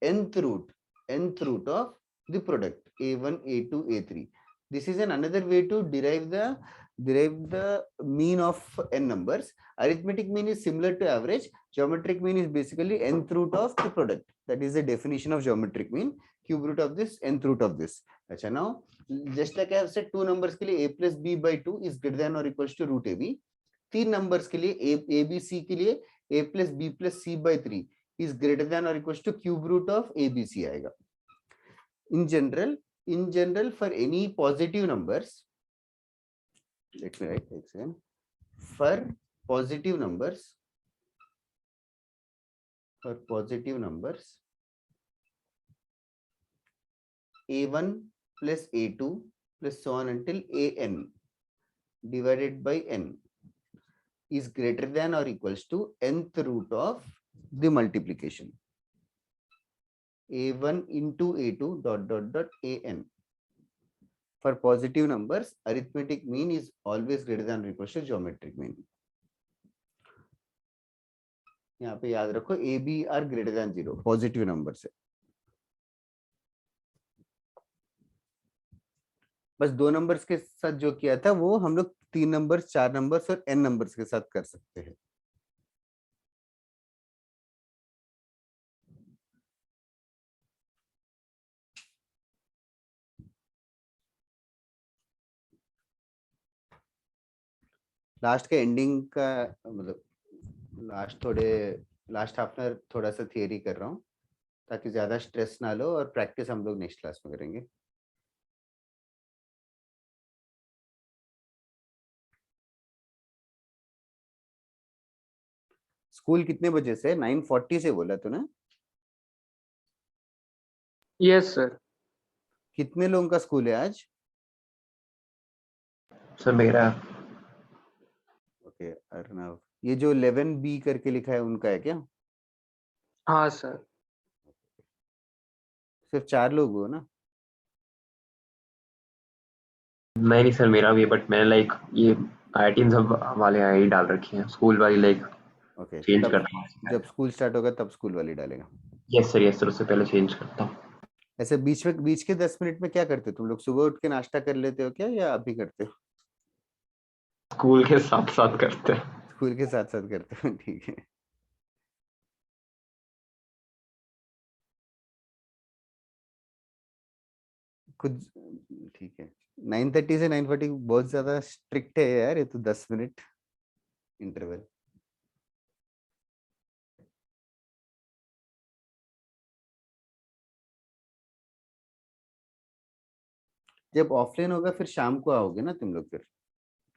nth root of the product a1 a2 a3. This is another way to derive the mean of n numbers. Arithmetic mean is similar to average. Geometric mean is basically nth root of the product. That is the definition of geometric mean. Cube root of this, nth root of this. अच्छा, now just like I have said, 2 numbers के लिए a plus b by 2 is greater than or equals to root ab. 3 numbers के लिए a b c के लिए a plus b plus c by 3 is greater than or equals to cube root of abc आएगा. In general for any positive numbers, let me write again. For positive numbers, a1 plus a2 plus so on until an divided by n is greater than or equals to nth root of the multiplication. a1 into a2 dot dot dot an. For positive numbers, arithmetic mean is always greater than or equals to geometric mean. यहाँ पे याद रखो a b are greater than 0 positive number से। बस 2 numbers के साथ जो किया था वो हम लोग 3 नंबर्स, 4 नंबर्स और n नंबर्स के साथ कर सकते हैं। लास्ट का एंडिंग का मतलब लास्ट हाफ एन थोड़ा सा थियरी कर रहा हूँ ताकि ज्यादा स्ट्रेस ना लो, और प्रैक्टिस हम लोग नेक्स्ट क्लास में करेंगे। स्कूल कितने बजे से? 9:40 से बोला तू ना? Yes sir. कितने लोगों का स्कूल है आज? सर मेरा। ओके अर्नव, ये जो 11B करके लिखा है उनका है क्या? हाँ सर। सिर्फ 4 लोग हो ना? नहीं सर मेरा भी है, बट मैंने लाइक ये IIT सब वाले आई डाल रखी हैं, स्कूल वाली लाइक ओके, चेंज करता हूँ। जब स्कूल स्टार्ट होगा तब स्कूल वाली डालेगा। यस सर उससे पहले चेंज करता हूँ। ऐसे बीच के 10 मिनट में क्या करते हो तुम लोग? सुबह उठ के नाश्ता कर लेते हो क्या या अभी करते हो? स्कूल के साथ साथ करते हैं। स्कूल के साथ साथ करते हो, ठीक है। कुछ ठीक है। 9:30 से 9:40 बहुत ज्यादा स्ट्रिक्ट है यार, ये तो 10 मिनट इंटरवल। जब ऑफलाइन होगा फिर शाम को आओगे ना तुम लोग फिर,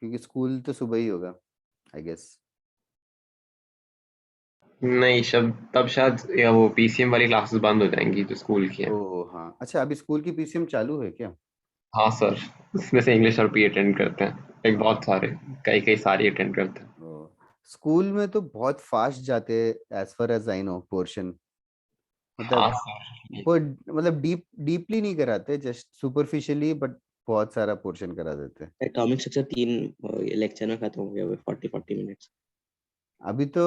क्योंकि स्कूल तो सुबह ही होगा आई गेस। नहीं तब शायद या वो पीसीएम वाली क्लासेस बंद हो जाएंगी जो स्कूल की हैं। ओह हाँ, अच्छा अभी स्कूल की पीसीएम चालू है क्या? हाँ सर, उसमें से इंग्लिश और पी अटेंड करते हैं, एक बहुत सारे, कई सारी अटेंड करते हैं। ओह, स्कूल में तो बहुत फास्ट जाते हैं as far as I know portion, हाँ मतलब सर, वो मतलब डीपली नहीं कराते, जस्ट सुपरफिशियली, बट बहुत सारा पोर्शन करा देते हैं। एटॉमिक स्ट्रक्चर 3 लेक्चर में खत्म हो गया, 40 मिनट्स। अभी तो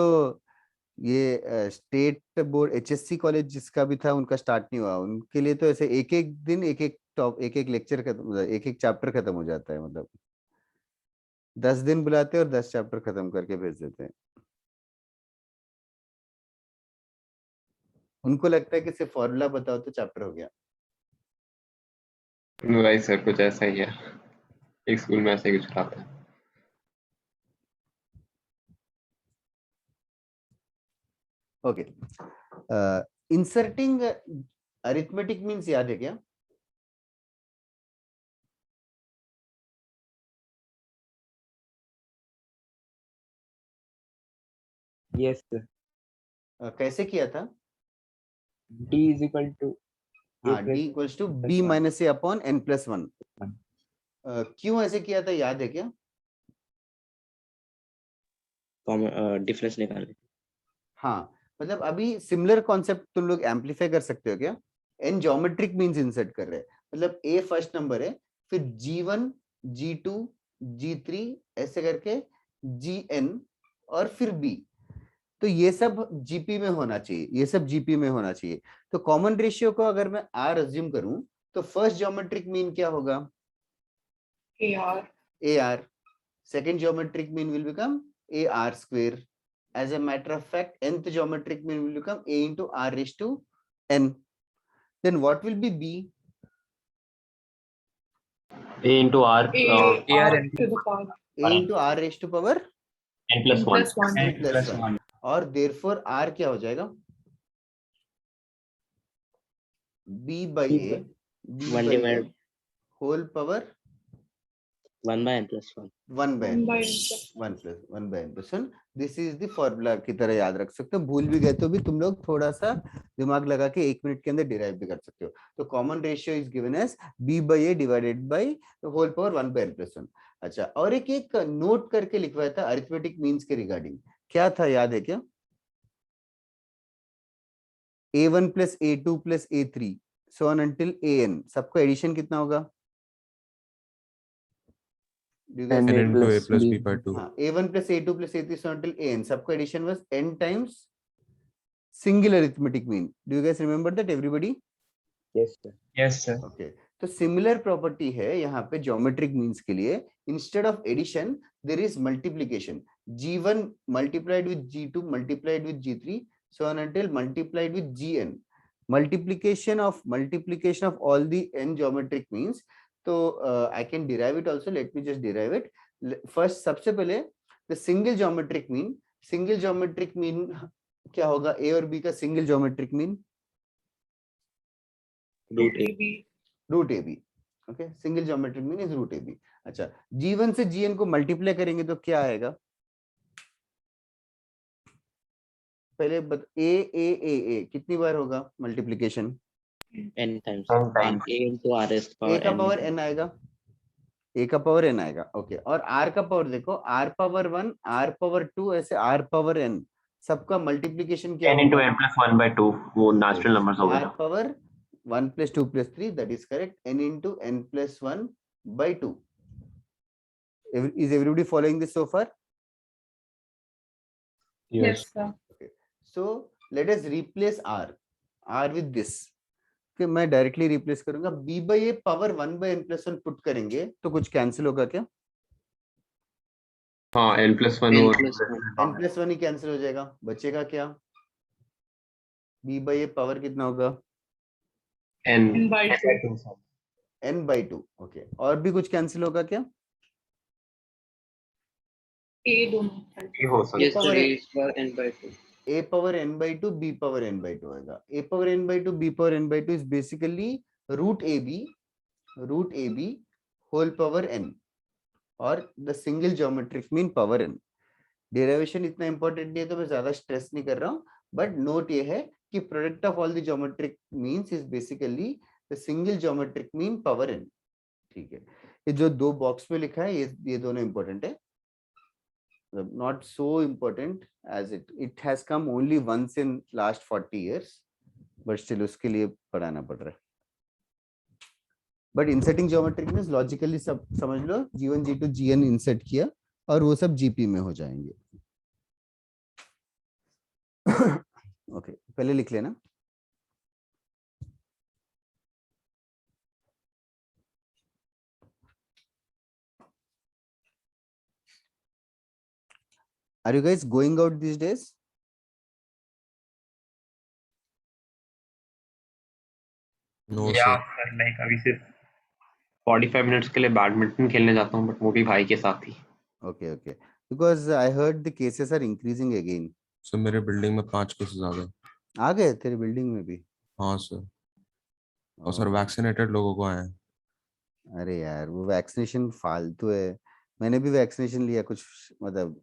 ये स्टेट बोर्ड एचएससी कॉलेज जिसका भी था उनका स्टार्ट नहीं हुआ, उनके लिए तो ऐसे एक एक दिन एक एक लेक्चर खत्म, एक एक चैप्टर खत्म हो जाता है, मतलब 10 दिन बुलाते हैं और 10 चैप्टर खत्म करके भेज देते हैं। उनको लगता है कि सिर्फ फॉर्मूला बताओ तो चैप्टर हो गया। वही सर, कुछ ऐसा ही है, एक स्कूल में ऐसा ही कुछ चलाता है। ओके, इंसर्टिंग अरिथमेटिक मीन्स याद है क्या? Yes sir. कैसे किया था? d इज इक्वल टू हाँ, d equals to b minus A upon n plus 1। क्यों ऐसे किया था याद है क्या? डिफरेंस निकालने। हाँ, मतलब अभी सिमिलर कॉन्सेप्ट तुम लोग एम्पलीफाई कर सकते हो क्या? n ज्योमेट्रिक मींस इंसर्ट कर रहे हैं, मतलब a फर्स्ट नंबर है, फिर g1 g2 g3 ऐसे करके gn और फिर b, तो ये सब जीपी में होना चाहिए, ये सब जीपी में होना चाहिए। तो कॉमन रेशियो को अगर मैं r अज्यूम करूं तो फर्स्ट ज्योमेट्रिक मीन क्या होगा? ar। Second geometric mean will become ar square. As a matter of fact, nth geometric mean will become a into r raised to n. Then what will be b? a into r r to the power a into r raised to power n plus 1 n plus 1 और therefore r क्या हो जाएगा? b by a whole power 1 by n plus 1 1 by n plus 1। This is the formula की तरह याद रख सकते हो, भूल भी गए तो भी तुम लोग थोड़ा सा दिमाग लगा के 1 मिनट के अंदर डिराइव भी कर सकते हो। तो common ratio is given as b by a divided by whole power 1 by n plus 1। अच्छा, और एक नोट करके लिखवाया था अरिथमेटिक मीन्स के रिगार्डिंग, क्या था याद है क्या? a1 plus a2 plus a3 so on until an, सबको एडिशन कितना होगा? n into a plus b by 2। a1 plus a2 plus a3 so until an, सबको addition was n times single arithmetic mean। Do you guys remember that everybody? Yes sir। Yes sir। Okay, तो similar property है यहाँ पे geometric means के लिए, instead of addition there is multiplication, g1 multiplied with g2 multiplied with g3 so on until multiplied with gn, multiplication of all the n geometric means। तो I can derive it also, let me just derive it first। सबसे पहले the single geometric mean क्या होगा? a और b का single geometric mean root ab। Okay, single geometric mean is root ab। अच्छा, g1 से gn को multiply करेंगे तो क्या आएगा? पहले a कितनी बार होगा multiplication? n times a into r is a का पावर n आएगा, a का पावर n आएगा। ओके, और r का पावर देखो, r पावर 1 r पावर 2 ऐसे r पावर n, सबका मल्टीप्लिकेशन क्या n into होगा? n plus 1 by 2, वो नेचुरल नंबर्स हो गए। r power 1 plus 2 plus 3, that is correct, n into n plus 1 by 2। Is everybody following this so far? Yes sir। Okay, so let us replace r with this। कि मैं directly replace करूंगा, b by a power 1 by n plus 1 put करेंगे तो कुछ cancel होगा क्या? हाँ n+1 n और plus 1 n+1 ही कैंसिल हो जाएगा, बचेगा क्या? b by a पावर कितना होगा? n n/2 n/2। ओके, और भी कुछ कैंसिल होगा क्या? a दोनों ये हो सकता yes sir power a is for n/2 a power n/2 b power n/2 होगा। a power n/2 b power n/2 is basically root ab whole power n और the single geometric mean power n। Derivation इतना important नहीं है तो मैं ज्यादा stress नहीं कर रहा हूँ, बट नोट ये है कि product of all the geometric means is basically the single geometric mean power n। ठीक है, ये जो दो बॉक्स में लिखा है ये दोनों इंपॉर्टेंट है, not so important as it has come only once in last 40 years, but still उसके लिए पढ़ाना पड़ रहा है। But inserting geometric means logically सब समझ लो, g1 g2 gn इंसर्ट किया और वो सब जीपी में हो जाएंगे। ओके, पहले लिख लेना। Are you guys going out these days? No या सर। सर लाइक अभी सिर्फ 45 मिनट्स के लिए बैडमिंटन खेलने जाता हूँ, बट वो भी भाई के साथ ही। Okay, okay. Because I heard the cases are increasing again. Sir मेरे बिल्डिंग में 5 केसेस आ गए तेरे बिल्डिंग में भी? हाँ सर, और सर Oh, वैक्सीनेटेड लोगों को आए हैं। अरे यार वो वैक्सीनेशन फालतू है। मैंने भी वैक्सीनेशन लिया कुछ, मतलब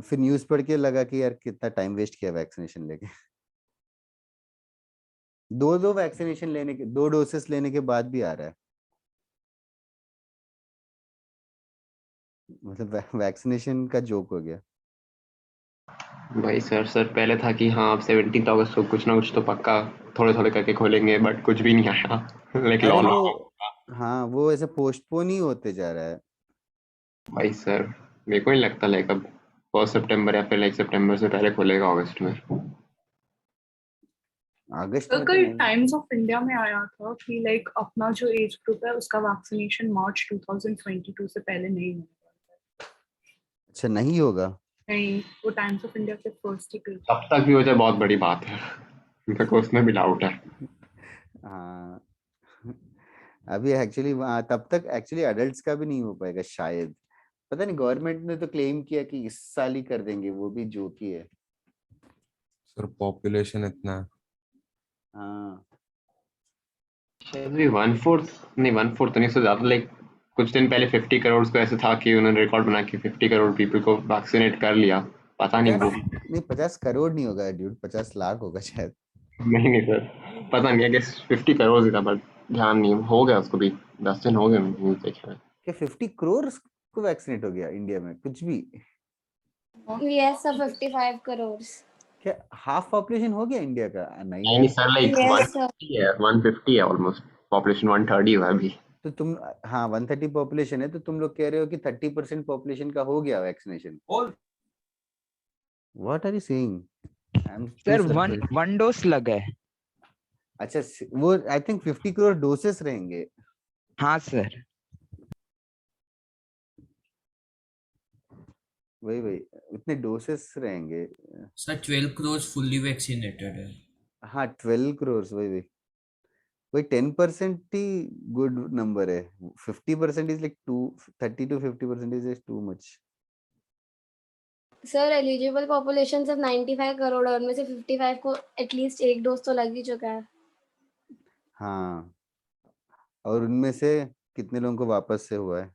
फिर न्यूज़ पढ़ के लगा कि यार कितना टाइम वेस्ट किया वैक्सीनेशन लेके। दो वैक्सीनेशन लेने के, 2 डोसेस लेने के बाद भी आ रहा है। मतलब वैक्सीनेशन का जोक हो गया। भाई सर पहले था कि हाँ अब 17 अगस्त को कुछ ना कुछ तो पक्का थोड़े थोड़े करके खोलेंगे, बट कुछ भी नहीं आया। लाइक अरे लॉ। वो, हाँ वो ऐसे पोस्टपोन ही होते जा रहा है। भाई सर मेरे को नहीं लगता लाइक अब 1 सितंबर या फिर लाइक सितंबर से पहले खुलेगा अगस्त में। अगस्त तो में तो कल नहीं। टाइम्स ऑफ इंडिया में आया था कि लाइक अपना जो एज ग्रुप है उसका वैक्सीनेशन मार्च 2022 से पहले नहीं होगा। अच्छा, नहीं होगा? नहीं, वो टाइम्स ऑफ इंडिया के फर्स्ट ही पेज। तब तक भी हो जाए बहुत बड़ी बात है। मेरे को उसमें भी डाउट है। हाँ, अभी एक्चुअली तब तक एक्चुअली अडल्ट्स का भी नहीं हो पाएगा शायद। पता नहीं, गवर्नमेंट ने तो क्लेम किया कि इस साल ही कर देंगे, वो भी जो की है। सर पॉपुलेशन इतना है। हाँ शायद भी 1/4 नहीं, 1/4 तो नहीं, से ज्यादा लाइक कुछ दिन पहले 50 करोड़ को ऐसे था कि उन्होंने रिकॉर्ड बना के 50 करोड़ पीपल को वैक्सीनेट कर लिया। पता नहीं वो 50 करोड़ नहीं होगा ड्यूड, 50 लाख होगा शायद। नहीं सर, पता नहीं, आई गेस 50 करोड़ ही था, बट ध्यान नहीं हो गया उसको भी 10 दिन हो गए न्यूज़ देखे हुए। क्या 50 करोड़ को वैक्सीनेट हो गया इंडिया में? कुछ भी? Yes, sir, 55 crores. क्या हाफ पॉपुलेशन हो गया इंडिया का? नहीं नहीं यार। Sir like Yes, sir. 150 है, 150 है ऑलमोस्ट, पॉपुलेशन 130 हुआ अभी। तो तुम, हाँ 130 पॉपुलेशन है, तो तुम लोग कह रहे हो कि 30% पॉपुलेशन का हो गया vaccination. What are you saying? I am sir one dose लगा है। अच्छा, वो आई थिंक 50 करोड़ डोसेस रहेंगे। हाँ सर। वही इतने डोसेस रहेंगे। सर 12 crores फुल्ली वैक्सीनेटेड है। हाँ 12 करोड़, वही 10% ही गुड नंबर है। 50% is like too, 30 to 50% is too much. Sir, eligible population सिर्फ 95 करोड़ है, उनमें से 55 को एटलीस्ट एक डोज तो लग ही चुका है। हाँ, और उनमें से कितने लोगों को वापस से हुआ है?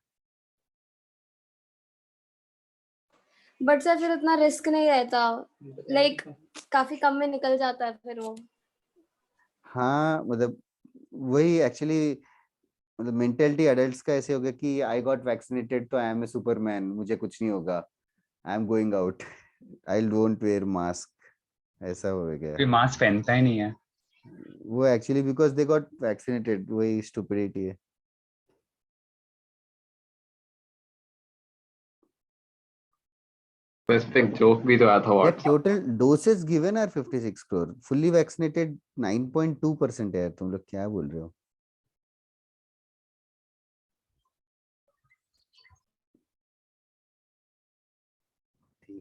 बट सर फिर उतना रिस्क नहीं रहता, लाइक काफी कम में निकल जाता है फिर वो। हाँ मतलब वही एक्चुअली, मतलब मेंटेलिटी अडल्ट्स का ऐसे हो गया कि आई गॉट वैक्सीनेटेड तो आई एम ए सुपरमैन, मुझे कुछ नहीं होगा, I am going out, I don't wear mask, ऐसा हो गया। कोई मास्क पहनता ही नहीं है। वो actually because they got vaccinated, वही स्टुपिडिटी है। तो इस पे एक जोक भी तो आया था Yeah, WhatsApp. total doses given are 56 crore, fully vaccinated 9.2% है यार, तुम लोग क्या बोल रहे हो?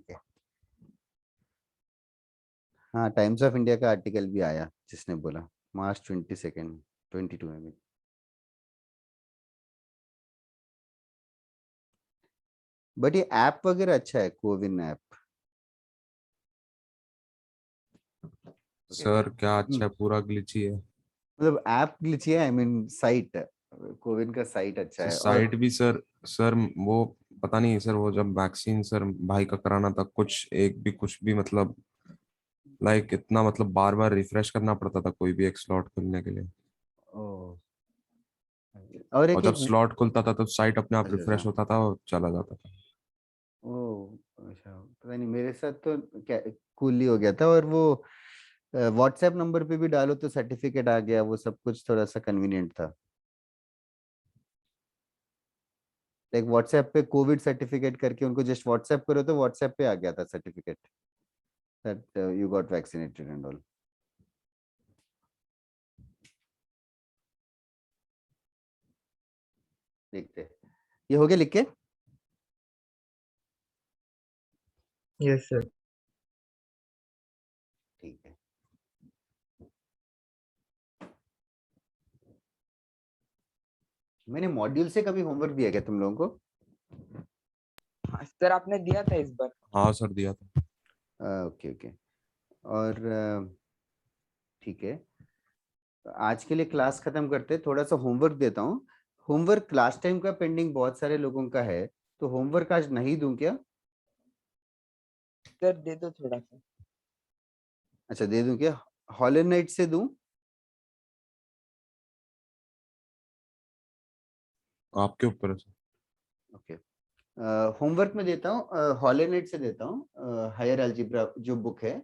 ठीक है। हाँ, टाइम्स ऑफ इंडिया का आर्टिकल भी आया जिसने बोला मार्च 22 22 में। बट ये ऐप वगैरह अच्छा है, कोविन ऐप। सर क्या अच्छा है, पूरा ग्लिची है। मतलब ऐप ग्लिच है, आई मीन साइट, कोविन का साइट अच्छा है। और साइट भी सर वो पता नहीं सर, वो जब वैक्सीन सर भाई का कराना था, कुछ भी मतलब लाइक इतना मतलब बार बार रिफ्रेश करना पड़ता था कोई भी एक स्लॉट खुलने के लिए। और और एक जब स्लॉट खुलता था तो साइट अपने आप अच्छा रिफ्रेश होता था और चला जाता था। अच्छा, पता नहीं, मेरे साथ तो क्या कूल ही हो गया था। और वो व्हाट्सएप नंबर पे भी डालो तो सर्टिफिकेट आ गया, वो सब कुछ थोड़ा सा कन्वीनियंट था। लाइक व्हाट्सएप पे कोविड सर्टिफिकेट करके उनको जस्ट व्हाट्सएप करो तो व्हाट्सएप पे आ गया था certificate that you got vaccinated and all. देखते हैं। ये हो गया लिख के? Yes sir. ठीक है। मैंने मॉड्यूल से कभी होमवर्क दिया क्या तुम लोगों को? सर आपने दिया था इस बार। हाँ सर दिया था। Okay okay. और ठीक है, तो आज के लिए क्लास खत्म करते हैं। थोड़ा सा होमवर्क देता हूँ। होमवर्क लास्ट टाइम का पेंडिंग बहुत सारे लोगों का है, तो होमवर्क आज नहीं दूं क्या? सर दे दो थोड़ा सा। अच्छा, दे दूं क्या? हॉल एंड नाइट से दूं? आपके ऊपर है सर। ओके, होमवर्क में देता हूँ, हॉल एंड नाइट से देता हूँ, हायर अलजेब्रा जो बुक है।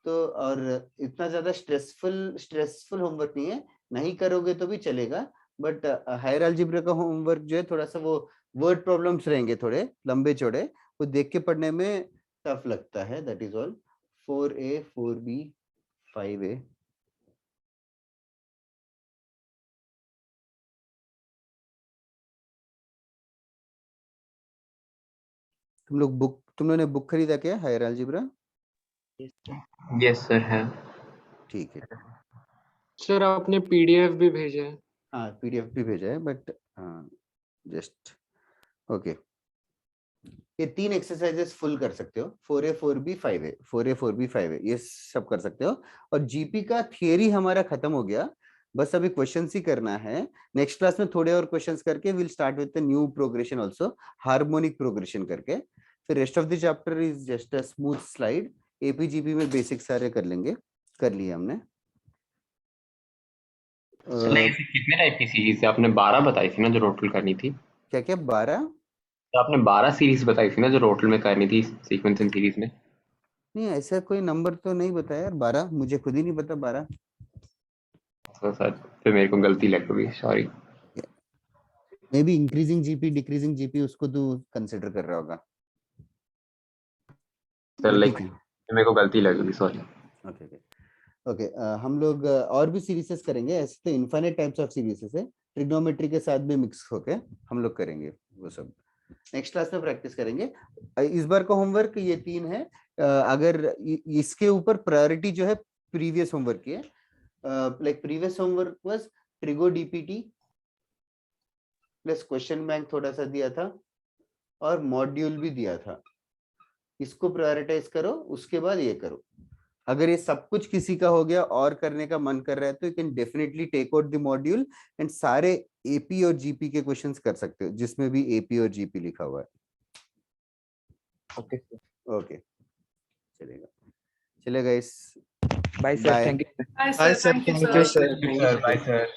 तो और इतना ज्यादा स्ट्रेसफुल होमवर्क नहीं है, नहीं करोगे तो भी चलेगा। बट हायर अलजेब्रा का होमवर्क जो है थोड़ा सा वो वर्ड प्रॉब्लम्स रहेंगे, थोड़े लंबे चौड़े, वो देख के पढ़ने में टफ लगता है। That is all. 4A 4B 5A। तुम लोगों ने बुक खरीदा क्या हायर अलजेब्रा? यस सर है। ठीक है। सर आपने पीडीएफ भी भेजा है? हाँ, पीडीएफ भी भेजा है, बट जस्ट ओके। ये 3 एक्सरसाइजेस फुल कर सकते हो, 4A 4B 5A, 4A 4B 5A, ये सब कर सकते हो। और जीपी का थियरी हमारा खत्म हो गया, बस अभी क्वेश्चंस ही करना है। नेक्स्ट क्लास में थोड़े और क्वेश्चंस करके will start with the new progression also, harmonic progression करके। फिर rest of the chapter is just a smooth slide. AP GP में बेसिक सारे कर लेंगे, कर लिए हमने। कितने टाइप की सीरीज है? आपने 12 बताई थी ना जो टोटल करनी थी। क्या क्या 12? तो आपने 12 सीरीज बताई थी ना जो टोटल में करनी थी सीक्वेंसिंग सीरीज में। नहीं, ऐसा कोई नंबर तो नहीं बताया यार, 12 मुझे खुद ही नहीं पता 12। तो सर फिर मेरे को गलती लग गई, sorry. May be increasing GP decreasing GP उसको तू कंसिडर कर रहा होगा। सर But लाइक ठीक है। मेरे को गलती लग गई, सॉरी। Okay okay okay. हम लोग और भी सीरीजेस करेंगे, ऐसे तो इनफाइनाइट टाइप्स ऑफ सीरीजेस है, ट्रिग्नोमेट्री के साथ भी मिक्स होके हम लोग करेंगे वो सब। नेक्स्ट क्लास में प्रैक्टिस करेंगे। इस बार का होमवर्क ये 3 है। अगर इसके ऊपर प्रायोरिटी जो है प्रीवियस होमवर्क की है। Like previous homework was trigo DPT plus question bank थोड़ा सा दिया था और मॉड्यूल भी दिया था। इसको प्रायोरिटाइज करो, उसके बाद ये करो। अगर ये सब कुछ किसी का हो गया और करने का मन कर रहा है तो you can definitely take out the module and सारे एपी और जीपी के क्वेश्चंस कर सकते हो जिसमें भी एपी और जीपी लिखा हुआ है। ओके ओके, चलेगा इस। Bye sir, thank you. Bye sir, thank you sir. Sir bye sir.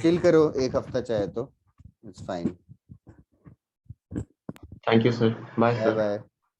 Chill करो एक हफ्ता चाहे तो, it's fine. Thank you sir, bye bye sir. Bye.